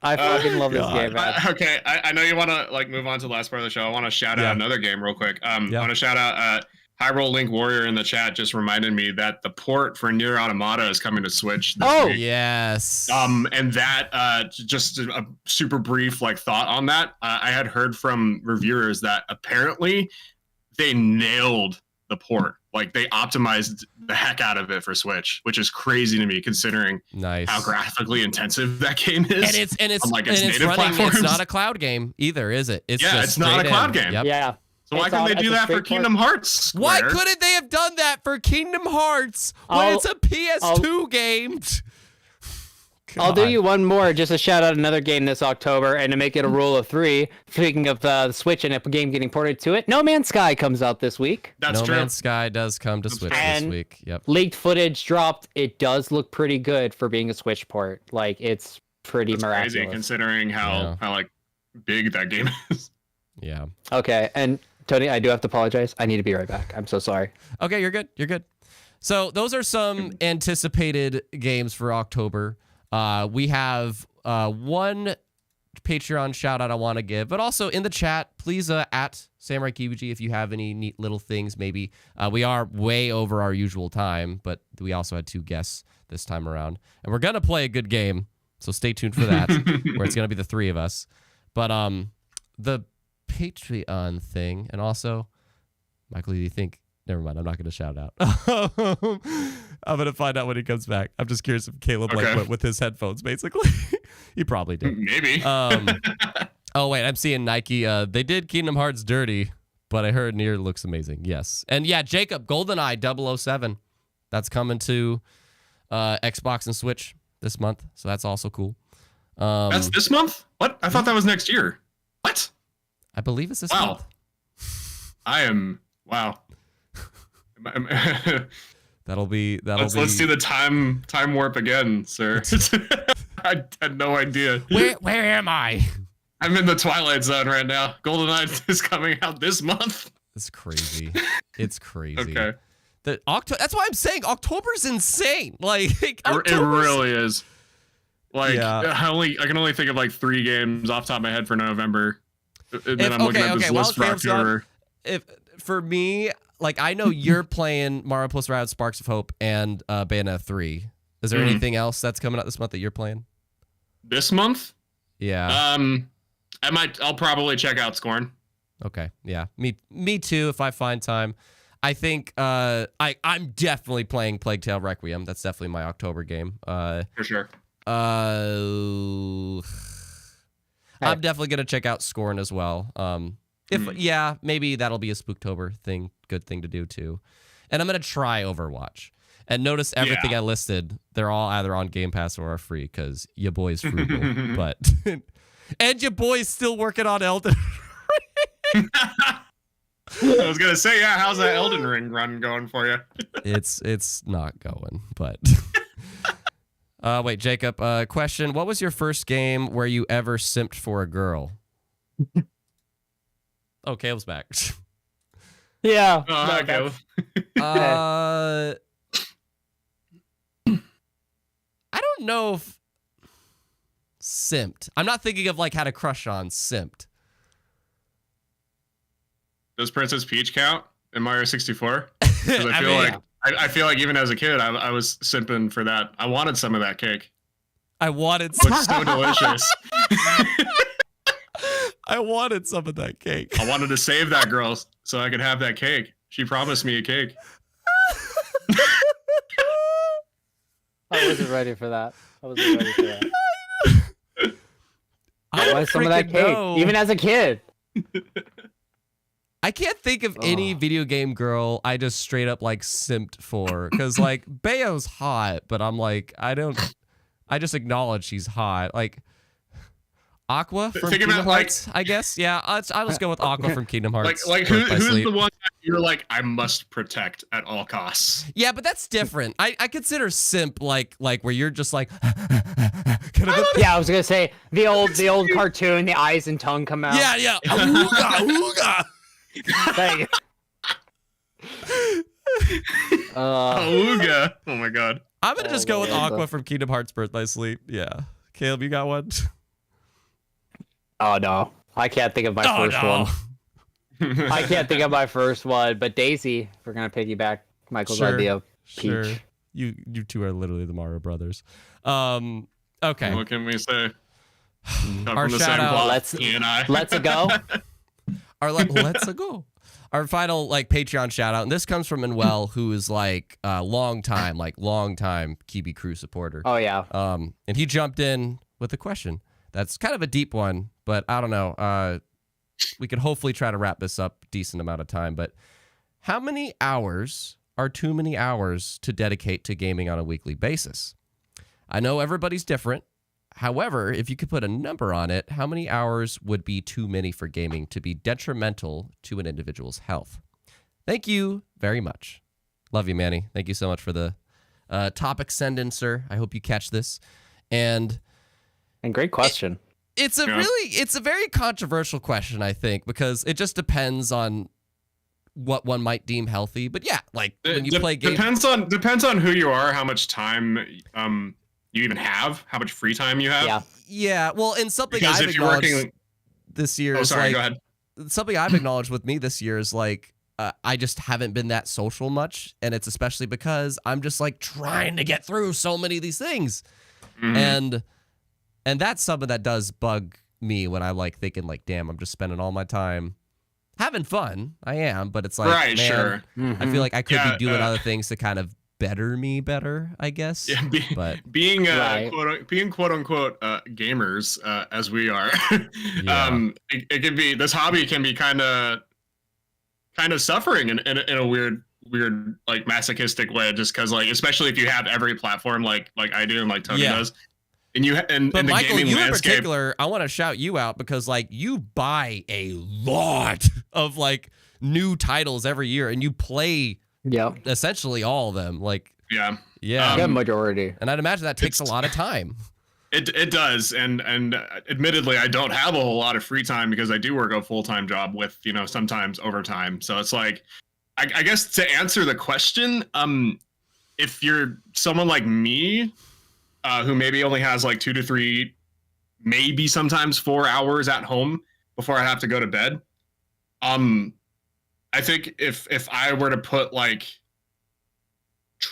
I fucking love this game, man. Okay, I know you want to like move on to the last part of the show. I want to shout out another game real quick. I want to shout out Hyrule Link Warrior in the chat just reminded me that the port for Nier Automata is coming to Switch this week. Yes. And that just a super brief like thought on that. I had heard from reviewers that apparently they nailed the port. Like they optimized the heck out of it for Switch, which is crazy to me considering how graphically intensive that game is. And it's like native platforms. It's not a cloud game either, is it? It's not a cloud game. Yep. Yeah. So why couldn't they do that for Kingdom Hearts? Square? Why couldn't they have done that for Kingdom Hearts when it's a PS2 game? I'll do you one more just to shout out another game this October and to make it a rule of 3. Speaking of the Switch and a game getting ported to it, No Man's Sky comes out this week. That's true. No Man's Sky does come to Switch this week. Yep. Leaked footage dropped. It does look pretty good for being a Switch port. Like it's pretty miraculous. Crazy considering how like big that game is. Yeah. Okay, and Tony, I do have to apologize. I need to be right back. I'm so sorry. Okay, you're good. You're good. So those are some anticipated games for October. We have one Patreon shout out I want to give, but also in the chat, please at Samurai Kibiji if you have any neat little things. Maybe we are way over our usual time, but we also had 2 guests this time around, and we're gonna play a good game. So stay tuned for that, where it's gonna be the 3 of us. But the Patreon thing, and also, Michael, do you think? Never mind, I'm not going to shout out. I'm gonna find out when he comes back. I'm just curious if Caleb like went with his headphones, basically. He probably did. Maybe. Oh wait, I'm seeing Nike. They did Kingdom Hearts Dirty, but I heard Nier looks amazing. Yes, and yeah, Jacob, GoldenEye 007. That's coming to Xbox and Switch this month, so that's also cool. That's this month? What? I thought that was next year. What? I believe it's this month. Wow. That'll be. Let's do the time warp again, sir. I had no idea. Where am I? I'm in the Twilight Zone right now. GoldenEye is coming out this month. It's crazy. It's crazy. Okay. That's why I'm saying October's insane. Like it really is. Like I can only think of like 3 games off the top of my head for November. And then I'm looking at this list for October. If for me, like I know you're playing Mario Plus Rabbids Sparks of Hope and Bayonetta 3. Is there anything else that's coming out this month that you're playing? This month? Yeah. I'll probably check out Scorn. Okay. Yeah. Me too if I find time. I think I'm definitely playing Plague Tale Requiem. That's definitely my October game. For sure. I'm definitely gonna check out Scorn as well. Maybe that'll be a Spooktober thing. Good thing to do too. And I'm gonna try Overwatch. And notice everything I listed, they're all either on Game Pass or are free because your boy's frugal. But and your boy's still working on Elden Ring. I was gonna say, how's that Elden Ring run going for you? It's not going, but wait, Jacob, question. What was your first game where you ever simped for a girl? Oh, Caleb's back. Yeah. Oh, hi, Caleb. I don't know if simped. I'm not thinking of like had a crush on simped. Does Princess Peach count in Mario 64? Because I feel like even as a kid, I was simping for that. I wanted some of that cake. I wanted some. It looks so delicious. I wanted some of that cake. I wanted to save that girl so I could have that cake. She promised me a cake. I wasn't ready for that. I wanted some of that cake, even as a kid. I can't think of any video game girl I just straight up like simped for. Because like Bayo's hot, but I'm like, I just acknowledge she's hot. Like Aqua from Kingdom Hearts, I guess. Yeah, I'll just go with Aqua from Kingdom Hearts. Who's the one that you're like, I must protect at all costs? Yeah, but that's different. I consider simp like where you're just like yeah, I was gonna say the old cartoon, the eyes and tongue come out. Yeah. Ooga. Thank you. Ooga. Oh my god. I'm gonna just go with Aqua from Kingdom Hearts Birthday Sleep. Yeah. Caleb, you got one? Oh no, I can't think of my first one. I can't think of my first one, but Daisy, if we're gonna piggyback Michael's idea. Peach. Sure. You two are literally the Mario Brothers. Okay. What can we say? Our shout out. Let's go. Let's go. Our final like Patreon shout out, and this comes from Manuel, who is like long time Kibi Crew supporter. Oh yeah. And he jumped in with a question that's kind of a deep one, but I don't know. We could hopefully try to wrap this up decent amount of time. But how many hours are too many hours to dedicate to gaming on a weekly basis? I know everybody's different. However, if you could put a number on it, how many hours would be too many for gaming to be detrimental to an individual's health? Thank you very much. Love you, Manny. Thank you so much for the topic send in, sir. I hope you catch this. And great question. It's a very controversial question, I think, because it just depends on what one might deem healthy. But yeah, like when you play games, depends on who you are, how much time you even have, how much free time you have. Yeah. Well, and something I've acknowledged this year is like, go ahead. Something I've acknowledged with me this year is like, I just haven't been that social much, and it's especially because I'm just like trying to get through so many of these things, and that's something that does bug me when I like thinking like, damn, I'm just spending all my time having fun. I am, but it's like, right, man, sure. I feel like I could be doing other things to kind of better me better, I guess. Yeah, but being Right. quote unquote gamers as we are, Yeah. it can be, this hobby can be kind of suffering in a weird like masochistic way, just because, like, especially if you have every platform like I do and like Tony does, and but in the Michael, gaming you landscape. in particular, I want to shout you out because like you buy a lot of like new titles every year and you play essentially all of them. Like Yeah. Good majority. And I'd imagine that takes a lot of time. It does, and admittedly, I don't have a whole lot of free time because I do work a full-time job with, you know, sometimes overtime. So it's like, I guess to answer the question, if you're someone like me, who maybe only has like 2 to 3, maybe sometimes 4 hours at home before I have to go to bed, I think if I were to put like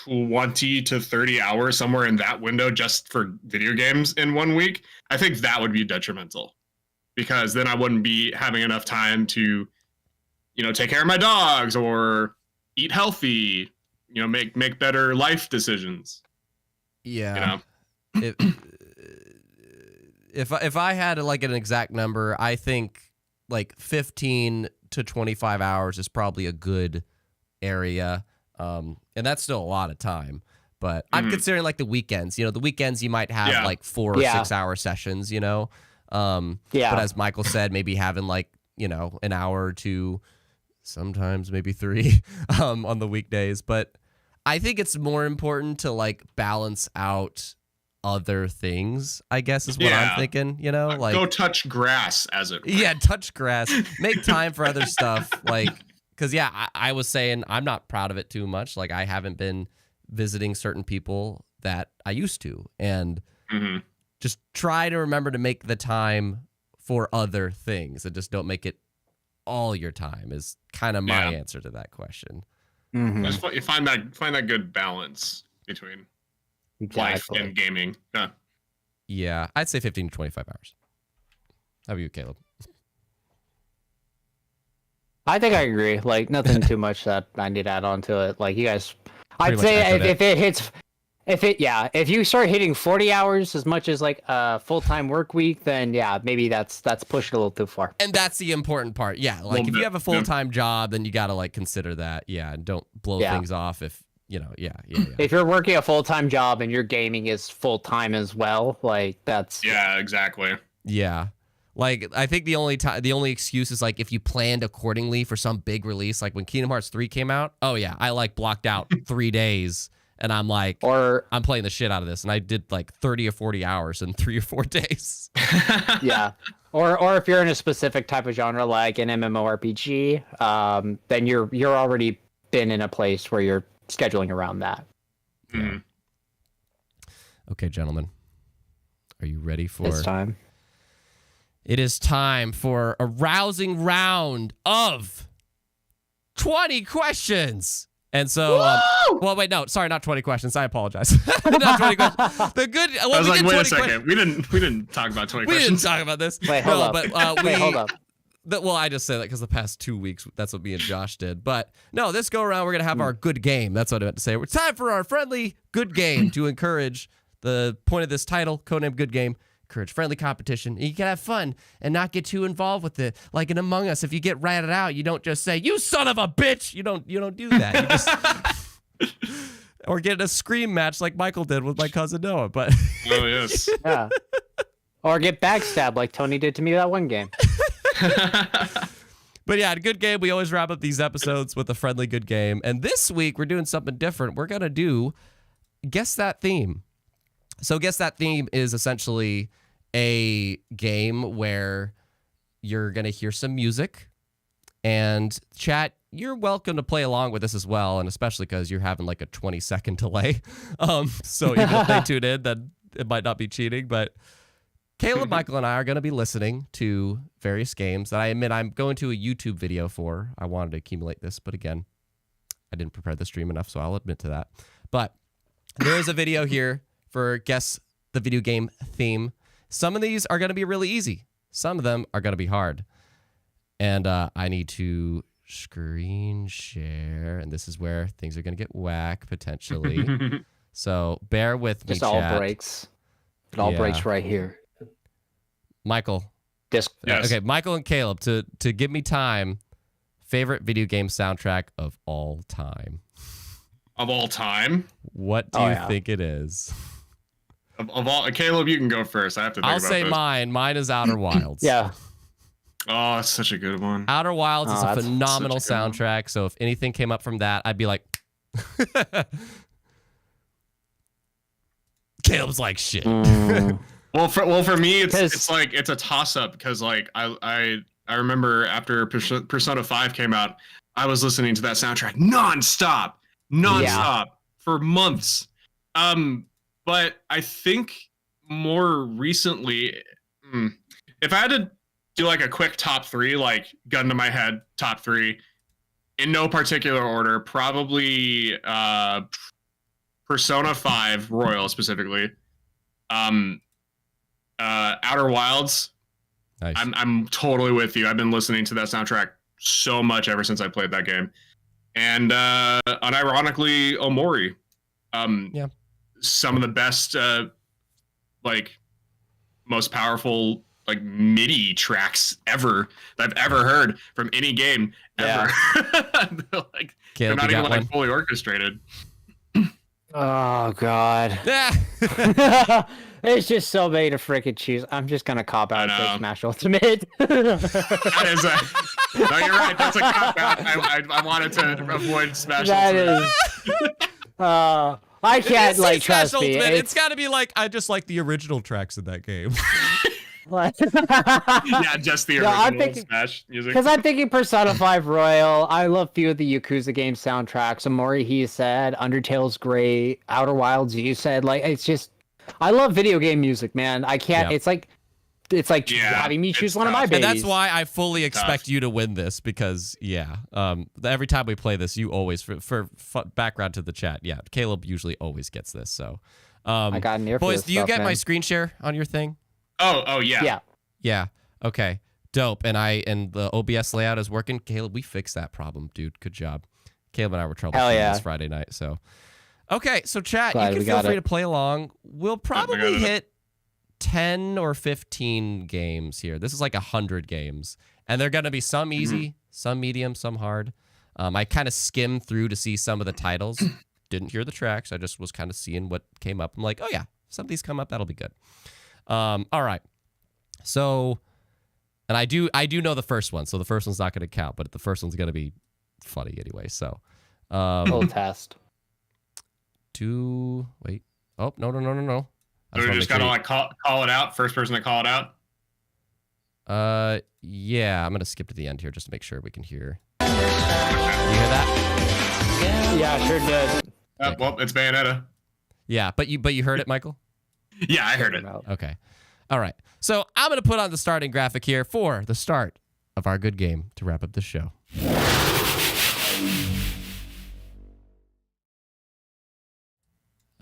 20 to 30 hours somewhere in that window just for video games in 1 week, I think that would be detrimental, because then I wouldn't be having enough time to, you know, take care of my dogs or eat healthy, you know, make better life decisions. Yeah. You know? If I had like an exact number, I think like 15 to 25 hours is probably a good area. And that's still a lot of time, but I'm considering like the weekends. You know, the weekends you might have like 4 or 6 hour sessions, you know? But as Michael said, maybe having like, you know, an hour or 2, sometimes maybe 3 on the weekdays. But I think it's more important to like balance out other things, I guess is what I'm thinking, you know? Like go touch grass, as it were. Yeah, touch grass. Make time for other stuff. Like, because, I was saying I'm not proud of it too much. Like, I haven't been visiting certain people that I used to. And just try to remember to make the time for other things and just don't make it all your time is kind of my answer to that question. Just you find that good balance between life and gaming. Yeah, I'd say 15 to 25 hours. How about you, Caleb? I think I agree. Like, nothing too much that I need to add on to it. Like, you guys, I'd Pretty much say echoed if it hits, if you start hitting 40 hours as much as like a full-time work week, then maybe that's pushed a little too far. And that's the important part. Yeah, like if you have a full-time job, then you got to like consider that. Yeah, and don't blow things off if, you know, If you're working a full-time job and your gaming is full-time as well, like that's... Yeah, exactly. Yeah. Like, I think the only excuse is like if you planned accordingly for some big release, like when Kingdom Hearts 3 came out. Oh yeah, I like blocked out 3 days, and I'm like, I'm playing the shit out of this, and I did like 30 or 40 hours in 3 or 4 days. Yeah. Or if you're in a specific type of genre like an MMORPG, then you're already been in a place where you're scheduling around that. Yeah. Okay, gentlemen, are you ready for? It's time. It is time for a rousing round of 20 questions. And so, well, wait, no, sorry, not 20 questions. I apologize. Not 20 questions. The good. Well, I was like, wait a second. We didn't talk about 20 questions. We didn't talk about this. Wait, hold up. But Wait, hold up. Well, I just say that because the past 2 weeks, that's what me and Josh did. But no, this go around, we're going to have our good game. That's what I meant to say. It's time for our friendly good game to encourage the point of this title, Codename Good Game. Encourage friendly competition. You can have fun and not get too involved with it. Like in Among Us, if you get ratted out, you don't just say, "You son of a bitch." You don't do that. You just or get in a scream match like Michael did with my cousin Noah. But oh yes, yeah. Or get backstabbed like Tony did to me that one game. But yeah, good game. We always wrap up these episodes with a friendly good game. And this week we're doing something different. We're gonna do Guess That Theme. So Guess That Theme is essentially a game where you're going to hear some music, and chat, you're welcome to play along with this as well, and especially because you're having like a 20-second delay. So even if they tune in, then it might not be cheating. But Caleb, Michael, and I are going to be listening to various games that I admit I'm going to a YouTube video for. I wanted to accumulate this, but again, I didn't prepare the stream enough, so I'll admit to that. But there is a video here for Guess the Video Game Theme. Some of these are going to be really easy. Some of them are going to be hard. And I need to screen share, and this is where things are gonna get whack potentially. So bear with me, Just all chat. breaks. It all breaks right here. Michael. Yes. Okay, Michael and Caleb, to give me time, favorite video game soundtrack of all time. Of all time? What do you think it is? Of all, Caleb, you can go first. I have to think I'll about say this. mine. Mine is Outer Wilds. Yeah. Oh, it's such a good one. Outer Wilds is a that's phenomenal such a good soundtrack. So if anything came up from that, I'd be like, Caleb's like shit. Well, for me, it's like it's a toss up because like I remember after Persona 5 came out, I was listening to that soundtrack nonstop for months. But I think more recently, if I had to do like a quick top 3, like gun to my head, top 3, in no particular order, probably Persona 5 Royal specifically. Outer Wilds. Nice. I'm totally with you. I've been listening to that soundtrack so much ever since I played that game. And unironically, Omori. Some of the best like most powerful like MIDI tracks ever that I've ever heard from any game ever. Like Caleb, they're not even like one? fully orchestrated. Oh God. It's just so many to freaking choose. I'm just gonna cop out and say Smash Ultimate. That is a no, you're right. That's a cop out. I wanted to avoid Smash Ultimate. I can't like trust me. It's got to be like I just like the original tracks in that game. Yeah, just the original Smash music. Because I'm thinking Persona 5 Royal. I love a few of the Yakuza game soundtracks. Amori, he said. Undertale's great. Outer Wilds, you said. Like, it's just, I love video game music, man. I can't. Yep. It's like having me choose one of my babies. And that's why I fully expect you to win this because, every time we play this, you always, for background to the chat, Caleb usually always gets this. So, I got an ear for boys, this do you stuff, get man. my screen share on your thing? Oh yeah. Yeah. Okay. Dope. And the OBS layout is working. Caleb, we fixed that problem, dude. Good job. Caleb and I were troubleshooting this Friday night. So, okay. So chat, you can feel free to play along. We'll probably hit 10 or 15 games here. This is like 100 games, and they're gonna be some easy, some medium, some hard. I kind of skimmed through to see some of the titles. Didn't hear the tracks. I just was kind of seeing what came up. I'm like, oh yeah, some of these come up. That'll be good. All right. So, and I do know the first one, so the first one's not going to count, but the first one's going to be funny anyway. So, full test. Wait. Oh, no. So we just gotta like call it out. First person to call it out. Yeah, I'm gonna skip to the end here just to make sure we can hear. You hear that? Yeah, sure did. Well, it's Bayonetta. Yeah, but you heard it, Michael? Yeah, I heard it. Okay. All right. So I'm going to put on the starting graphic here for the start of our good game to wrap up the show.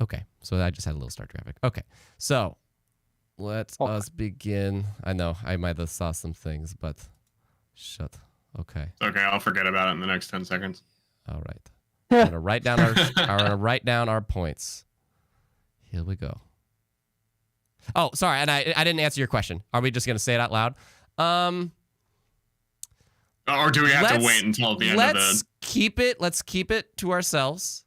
Okay. So I just had a little start graphic. Okay. So let us begin. I know I might have saw some things, but shut. Okay. Okay, I'll forget about it in the next 10 seconds. All right. I'm going to write down our points. Here we go. Oh, sorry, and I didn't answer your question. Are we just gonna say it out loud? Or do we have to wait until the end of the? Let's keep it to ourselves,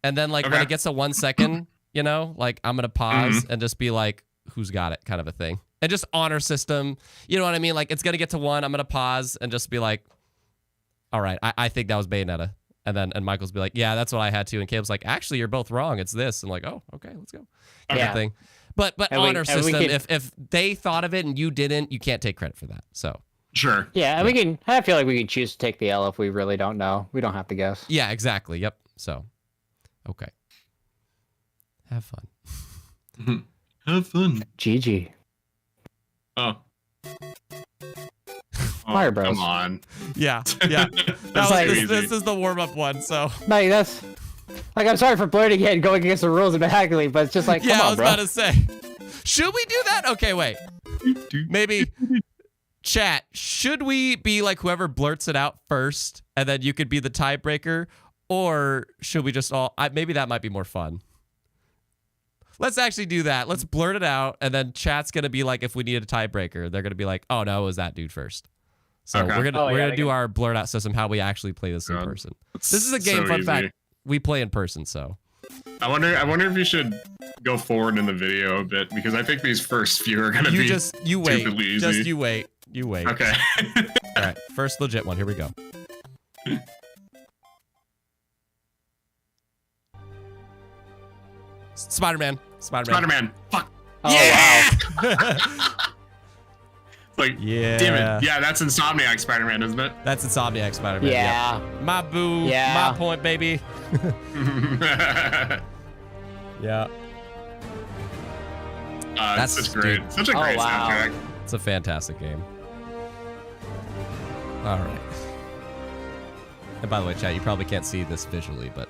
and then when it gets to 1 second, like I'm gonna pause and just be like, "Who's got it?" kind of a thing, and just honor system. You know what I mean? Like it's gonna get to 1, I'm gonna pause and just be like, "All right, I think that was Bayonetta," and Michael's be like, "Yeah, that's what I had to," and Caleb's like, "Actually, you're both wrong. It's this." I'm like, "Oh, okay, let's go." Kind of thing. But honor system, if they thought of it and you didn't, you can't take credit for that. So sure. Yeah, and I feel like we can choose to take the L if we really don't know. We don't have to guess. Yeah, exactly. Yep. So, okay. Have fun. Have fun. GG. Oh. Fire Bros. Come on. Yeah. This is the warm-up one, so. Like, that's... Like, I'm sorry for blurting it and going against the rules of heckling, but it's just like, come on, I was bro. about to say. Should we do that? Okay, wait. Maybe, chat, should we be like whoever blurts it out first and then you could be the tiebreaker, or should we just all? Maybe that might be more fun. Let's actually do that. Let's blurt it out, and then chat's gonna be like, if we need a tiebreaker, they're gonna be like, oh no, it was that dude first. So Okay. we're gonna do our blurt out system, how we actually play this in person. This is a game. So Fun easy. fact: we play in person. So I wonder if you should go forward in the video a bit, because I think these first few are gonna be you wait. stupidly easy. Just you wait. You wait. Okay. All right. First legit one. Here we go. Spider-Man. Spider-Man. Fuck. Oh, Yeah! Like, Yeah. damn it. Yeah, that's Insomniac Spider-Man, isn't it? That's Insomniac Spider-Man. Yeah. Yep. My boo. Yeah. My point, baby. Yeah. That's such great. dude. Such a great wow. soundtrack. It's a fantastic game. All right. And by the way, chat, you probably can't see this visually, but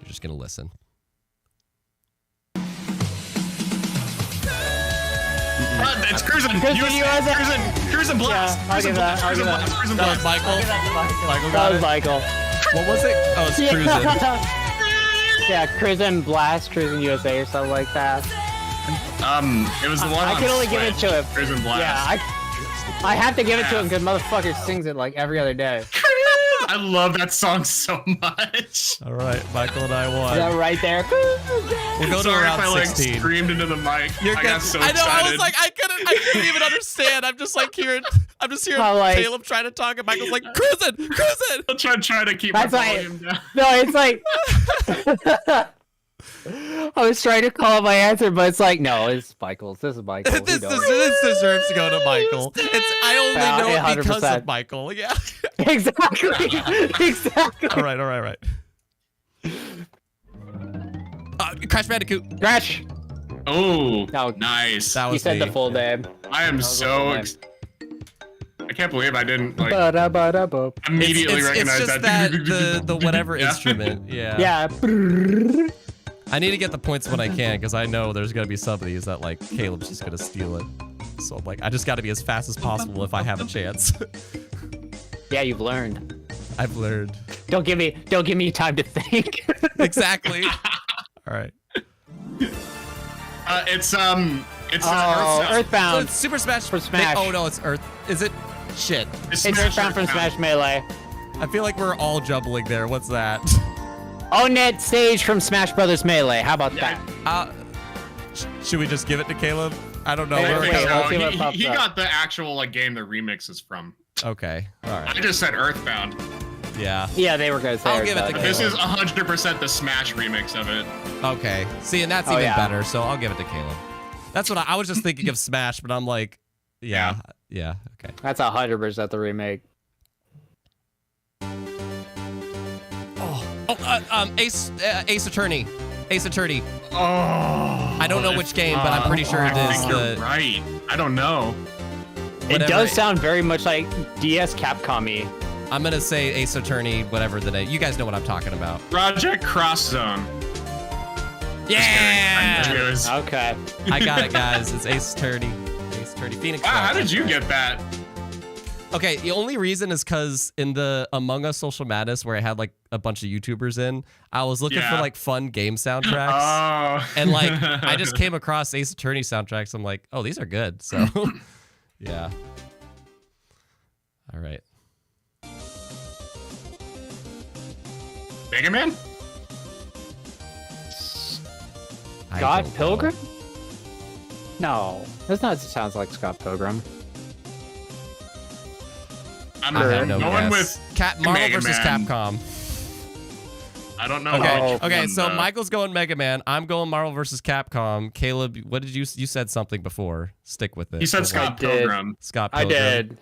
you're just going to listen. It's Cruising. Cruising USA. Cruising Blast. Yeah, I'll give that. I'll give that. Cruising That was Blast. Michael. Michael That got was it. Michael. What was it? Oh, it's Cruising. Yeah, Cruising Blast, Cruising USA, or something like that. It was the one I on can only give it Switch. to him. Cruising Blast. Yeah, I have to give it to him because motherfucker sings it like every other day. I love that song so much. All right, Michael and I won. Yeah, right there. We'll go to Sorry round if I 16. screamed into the mic. You're I good. got so I know. excited. I was like, I couldn't even understand. I'm just like hearing. I'm just hearing How, like- Caleb trying to talk, and Michael's like, cruising. I'll try to keep That's my why- volume down. No, it's like I was trying to call my answer, but it's like no, it's Michael's. This is Michael. this deserves to go to Michael. I only Yeah, know it because 100%. of Michael. Yeah. Exactly. Exactly. All right. Crash Bandicoot. Crash. Oh, No, nice. That you was said me. the full name. I am was so. the I can't believe I didn't like Ba-da-ba-da-ba. immediately it's recognize just that. the whatever Yeah. instrument. Yeah. Yeah. I need to get the points when I can because I know there's gonna be some of these that like Caleb's just gonna steal it. So I'm like, I just got to be as fast as possible if I have a chance. Yeah, you've learned. I've learned. Don't give me time to think. Exactly. All right. It's Oh, So Earthbound. it's Super Smash. For Smash. Oh no, it's Earth. Is it? Shit. It's Earthbound from Smash Melee. I feel like we're all jumbling there. What's that? Onet Stage from Smash Brothers Melee. How about that? Should we just give it to Caleb? I don't know. Wait, We're wait, okay. let's see what pops He up. got the actual like game the remix is from. Okay. All I right. just said Earthbound. Yeah. Yeah, they were gonna say I'll give it Earthbound. to This Caleb. is 100% the Smash remix of it. Okay. See, and that's Oh, even yeah. better. So I'll give it to Caleb. That's what I was just thinking of Smash, but I'm like, yeah. Okay. That's 100% the remake. Ace Attorney. Ace Attorney. Oh. I don't know which game, but I'm pretty sure it I is think you're right. I don't know. It whatever does sound very much like DS Capcom-y. I'm gonna say Ace Attorney, whatever the name. You guys know what I'm talking about. Project Cross Zone. Yeah. Okay. I got it, guys. It's Ace Attorney. Ace Attorney. Phoenix. Wow, how Wright. did you get that? Okay, the only reason is because in the Among Us Social Madness where I had like a bunch of YouTubers in, I was looking for Yeah. like fun game soundtracks. Oh. And like I just came across Ace Attorney soundtracks. I'm like, oh, these are good. So yeah. All right. Mega Man? I Scott don't know. Pilgrim? No, that's not. Sounds like Scott Pilgrim. I'm I have no going guess. with. Marvel Mega versus Man. Capcom. I don't know. Okay. which Okay. one, So though. Michael's going Mega Man. I'm going Marvel versus Capcom. Caleb, what did you said something before? Stick with it. He said But, Scott like, did. Pilgrim. Scott I Pilgrim. did.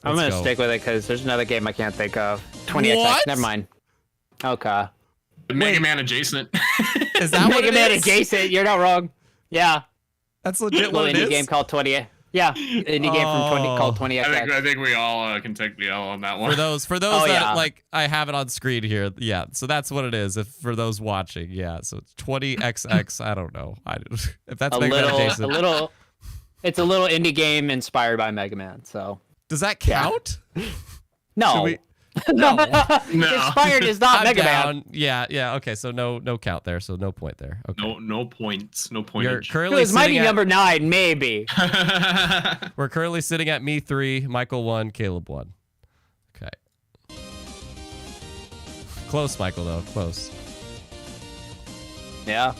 I'm Let's gonna go. stick with it because there's another game I can't think of. 20XX. What? Never mind. Okay. Mega Man adjacent. Is that what Mega it Man is? adjacent. You're not wrong. Yeah. That's legit Little what it indie is? game called 20. Yeah. Indie game from 20 called 20XX. I think we all can take the L on that one. For those Oh, that yeah. like I have it on screen here. Yeah, so that's what it is. If for those watching, yeah. So it's 20XX. I don't know. If that's A Mega Man little, adjacent. It's a little indie game inspired by Mega Man. So Does that Yeah. count? no, Should we- No. Inspired is not I'm Mega down. Man. Yeah. Okay, so no count there. So no point there. Okay. No points. No You're pointage. It currently was Mighty sitting at, number 9, maybe. we're currently sitting at me 3, Michael 1, Caleb 1. Okay. Close, Michael, though. Close. Yeah.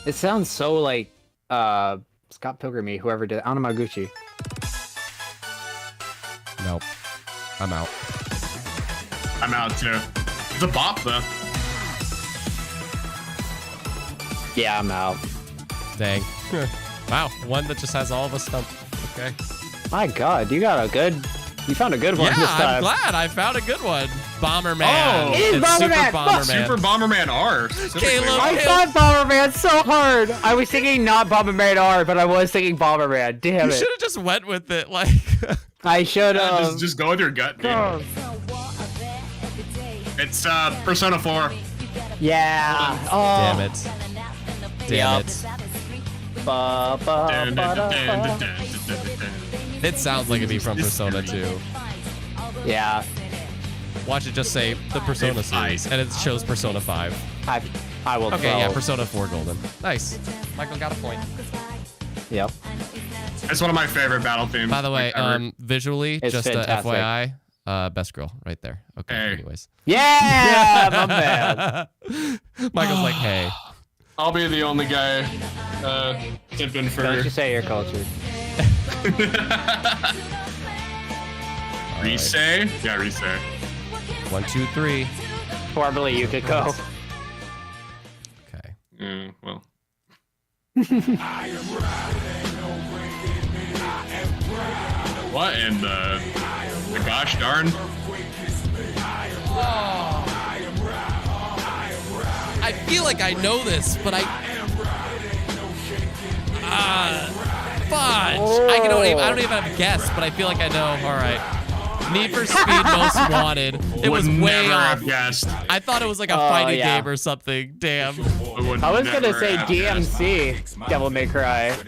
It sounds so like Scott Pilgrim-y, whoever did Anamaguchi. Nope. I'm out. I'm out too. It's a bop though. Yeah, I'm out. Dang. Wow, one that just has all of us stumped. Okay. My God, you found a good one Yeah, this time. I'm glad I found a good one. Bomberman. Oh. It is It's Bomberman. Super Fuck, Bomberman. Super Bomberman R. Caleb. I thought Bomberman so hard. I was thinking not Bomberman R, but I was thinking Bomberman. Damn You it. should have just went with it. Like, I should have. Just go with your gut, dude. It's Persona 4. Yeah. Oh. damn it. Damn it. Ba, ba, Dun, ba, dun, da, dun, dun, ba. dun, dun, dun, dun. It sounds like it'd be from Persona 2. Yeah. Watch it just say the Persona series, and it shows Persona 5. I will Okay, throw. yeah, Persona 4 Golden. Nice. Michael got a point. Yep. It's one of my favorite battle themes. By the way, like, ever. visually, It's just fantastic. FYI, best girl right there. Okay, Hey. anyways. Yeah, my man. Michael's like, hey. I'll be the only guy tipping for Don't you say you're cultured. Resay? Yeah, Resay. 1, 2, 3. Formerly, you could go. Okay. Yeah, well. What in the gosh darn? I feel like I know this, but fudge. I don't even have a guess, but I feel like I know. All right. Need for Speed Most Wanted. It was Would way never off. have guessed. I thought it was like a fighting yeah. game or something. Damn. I was gonna say DMC, Devil May Cry. So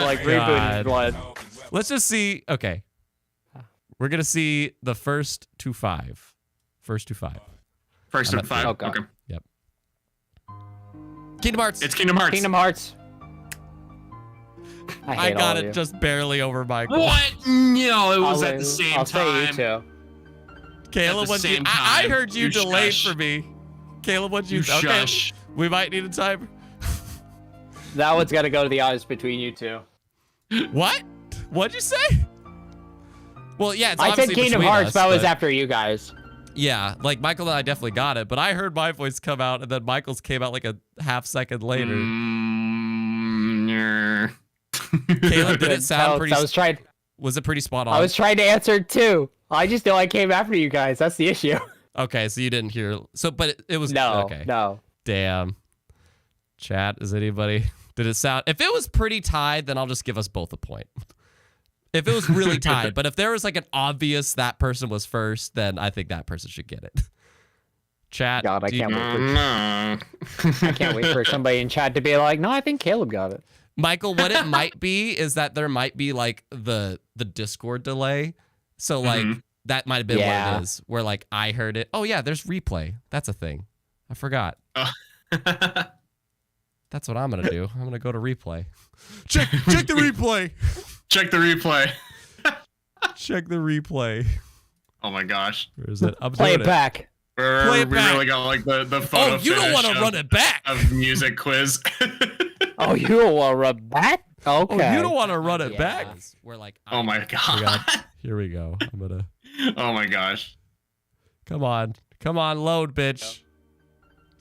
like rebooted one. Let's just see. Okay. We're going to see the first to 5. First to 5. First I'm of at 5. Oh, God. Okay. Yep. Kingdom Hearts. It's Kingdom Hearts. Kingdom Hearts. I I hate got all of it you. just barely over Michael. What? No, it was I'll at the same I'll time. say you two. Caleb, At the what you? same I time. heard you You delayed shush. for me. Caleb, what you? You Okay, shush. we might need a timer. That one's gotta go to the odds between you two. What? What'd you say? Well, yeah, it's I said obviously Kingdom between Hearts, us, but I was but- after you guys. Yeah, like Michael and I definitely got it, but I heard my voice come out, and then Michael's came out like a half second later. Yeah. Caleb, did it sound pretty? I was trying. Was it pretty spot on? I was trying to answer too. I just know I came after you guys. That's the issue. Okay, so you didn't hear. So, but it was No, Okay. no. Damn. Chat, is anybody? Did it sound? If it was pretty tied, then I'll just give us both a point. If it was really tied, but if there was like an obvious that person was first, then I think that person should get it. Chat. God, I do you- can't wait for No. I can't wait for somebody in chat to be like, no, I think Caleb got it. Michael, what it might be is that there might be like the Discord delay. So like that might have been what Yeah. it is. Where like I heard it. Oh yeah, there's replay. That's a thing. I forgot. That's what I'm gonna do. I'm gonna go to replay. Check the replay. Check the replay. Check the replay. Oh my gosh. Where is it? I'm Play doing it back. Play it We back. really got like the photo Oh, you don't want to finish run it back. of music quiz. Oh, you don't want to rub that? Okay. Oh, you don't want to run it back. We're like, Oh my god. Here we go. I'm gonna. Oh my gosh. Come on, load, bitch.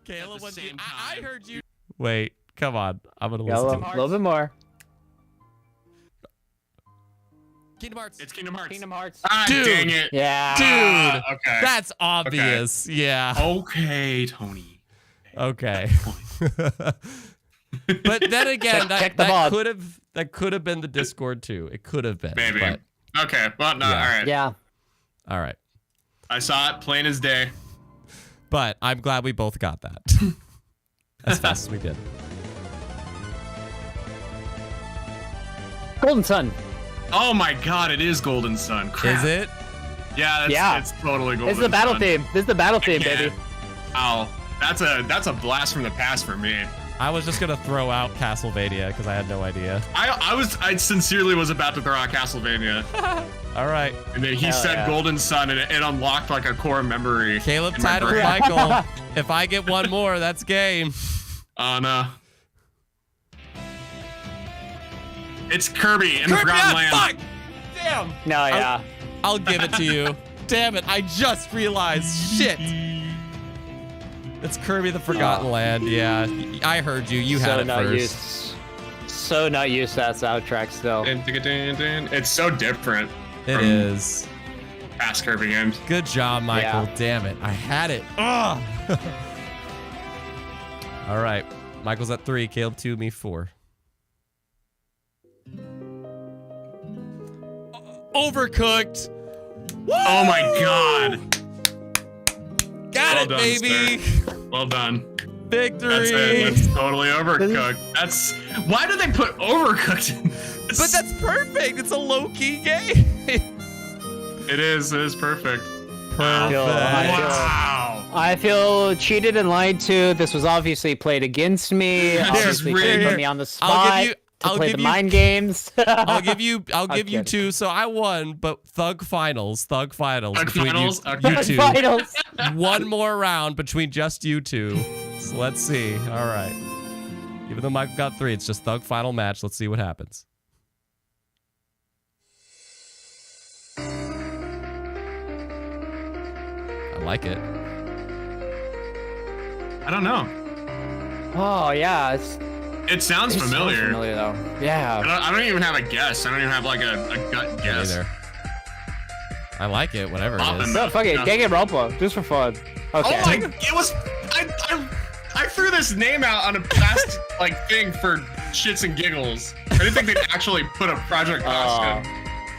Caleb, At the what you? same I time. heard you. Wait, come on. I'm gonna Yeah, a listen little, to it. little bit more. Kingdom Hearts. It's Kingdom Hearts. Kingdom Hearts. Ah, Dude. dang it. Yeah. Dude, Okay. that's obvious. Yeah. Okay, Tony. Okay. But then again, Check the that mod. could have been the Discord too. It could have been. Maybe. But, Okay. Well, no. Yeah. All right. Yeah. all right. I saw it plain as day. But I'm glad we both got that as fast as we did. Golden Sun. Oh my god, it is Golden Sun. Crap. Is it? Yeah, it's totally Golden This is the battle Sun. theme. This is the battle theme, Yeah. baby. Oh, that's a blast from the past for me. I was just gonna throw out Castlevania because I had no idea. I sincerely was about to throw out Castlevania, All right, and then he said Golden Sun, and it unlocked like a core memory. Caleb in my tied up brain. Michael. If I get one more, that's game. Oh no. It's Kirby in Kirby, Forgotten Land. fuck! Damn. No, yeah. I'll give it to you. Damn it! I just realized. Shit. It's Kirby the Forgotten Land. Yeah, I heard you. You had it first. So not used to that soundtrack still. It's so different. It is. Past Kirby games. Good job, Michael. Yeah. Damn it. I had it. Ugh. All right. Michael's at 3. Caleb 2. Me 4. Overcooked. Woo! Oh my god. Got Well it, done, baby. Well done. Victory. That's it. That's totally overcooked. That's why do they put overcooked in this? But that's perfect. It's a low-key game. It is perfect. Wow. Wow. I feel cheated and lied to. This was obviously played against me. Obviously, really- put me on the spot to play the mind games. I'll give you kidding. 2. So I won, but Thug Finals Thug between Finals? You, Okay. you two. Finals. One more round between just you two. So let's see. All right. Even though Michael got 3, it's just Thug Final match. Let's see what happens. I like it. I don't know. Oh yeah, It sounds it's so familiar. familiar though. Yeah. I don't even have a guess. I don't even have like a gut guess. Either. I like it, whatever it Poppin'. is. No, fuck it. No. Gang it roleplay, just for fun. Okay. Oh my! It was. I threw this name out on a past like thing for shits and giggles. I didn't think they'd actually put a Project Oscar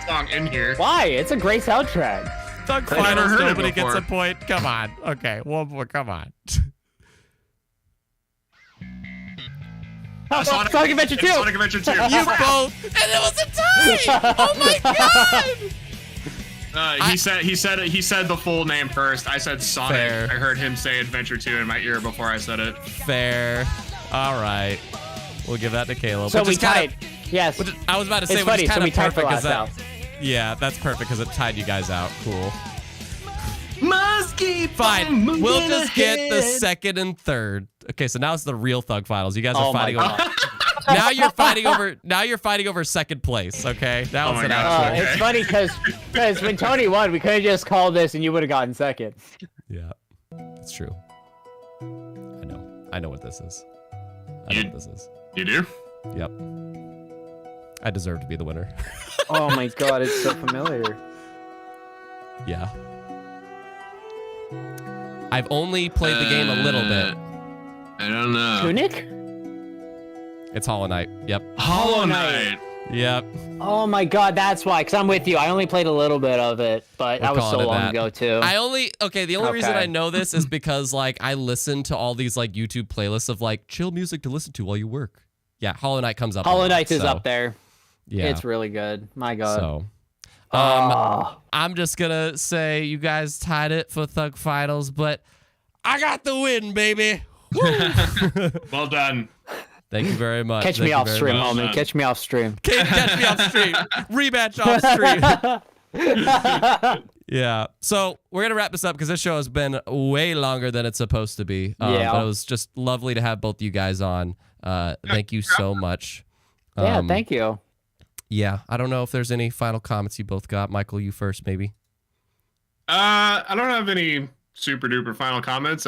song in here. Why? It's a great soundtrack. Thug I've never Finals, heard it nobody gets a before. point. Come on. Okay, one more. Come on. Sonic Adventure 2. Sonic Adventure 2. You both, and it was a tie. Oh my god! He said the full name first. I said Sonic. Fair. I heard him say Adventure 2 in my ear before I said it. Fair. All right. We'll give that to Caleb. So Which we is kinda- tied. Yes. which is- I was about to say, It's which funny. is So kind we of tied for perfect last because that. now. Yeah, that's perfect because it tied you guys out. Cool. Must keep Fine. We'll just get the second and third. Okay, so now it's the real Thug Finals. You guys are Oh my fighting over. god. Now you're fighting over. Now you're fighting over second place. Okay. Now Oh it's my an God. actual. It's funny because when Tony won, we could have just called this and you would have gotten second. Yeah, it's true. I know what this is. I know You- what this is. You do? Yep. I deserve to be the winner. Oh my god, it's so familiar. Yeah. I've only played the game a little bit. I don't know. Tunic? It's Hollow Knight. Yep. Hollow Knight. Knight. Yep. Oh my god, that's why. Because I'm with you. I only played a little bit of it, but that was so calling it long that. ago too. The only reason Okay. I know this is because like I listen to all these like YouTube playlists of like chill music to listen to while you work. Yeah, Hollow Knight comes up. a Hollow lot, Knight is so, up there. Yeah. It's really good. My god. So Oh. I'm just gonna say you guys tied it for Thug Finals, but I got the win, baby. Well done. Thank you very much. Catch Thank me you off very stream, much. much. homie. Catch me off stream. Catch me off stream. Rematch off stream. Yeah. So we're gonna wrap this up because this show has been way longer than it's supposed to be. Yeah. But it was just lovely to have both you guys on. Thank you so much. Yeah, thank you. Yeah. I don't know if there's any final comments you both got. Michael, you first, maybe. I don't have any super duper final comments.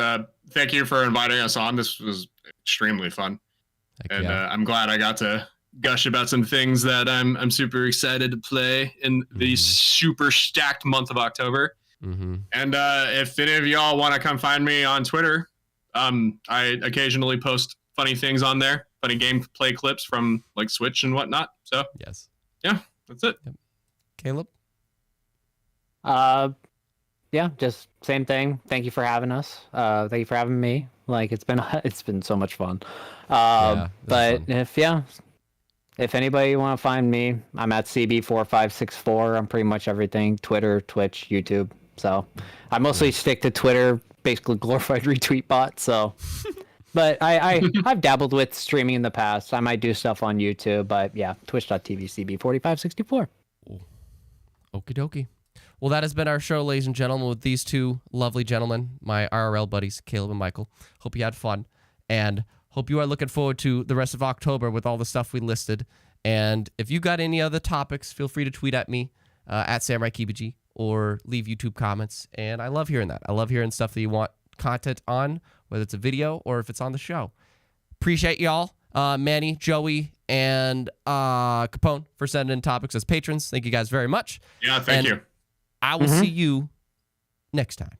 Thank you for inviting us on. This was extremely fun. Heck And yeah. I'm glad I got to gush about some things that I'm super excited to play in the super stacked month of October. Mm-hmm. And if any of y'all want to come find me on Twitter, I occasionally post funny things on there, funny gameplay clips from like Switch and whatnot. So Yes. yeah, that's it. Caleb. Yeah, just same thing. Thank you for having us. Thank you for having me. Like it's been so much fun. Yeah, this is But fun. if If anybody want to find me, I'm at CB4564. I'm pretty much everything: Twitter, Twitch, YouTube. So I mostly stick to Twitter, basically glorified retweet bot. So, but I've dabbled with streaming in the past. I might do stuff on YouTube, but yeah, twitch.tv CB4564. Okie dokie. Well, that has been our show, ladies and gentlemen, with these two lovely gentlemen, my RRL buddies, Caleb and Michael. Hope you had fun, and hope you are looking forward to the rest of October with all the stuff we listed. And if you got any other topics, feel free to tweet at me, at Samurai Kibiji, or leave YouTube comments. And I love hearing that. I love hearing stuff that you want content on, whether it's a video or if it's on the show. Appreciate y'all, Manny, Joey, and Capone for sending in topics as patrons. Thank you guys very much. Yeah, thank you. I will see you next time.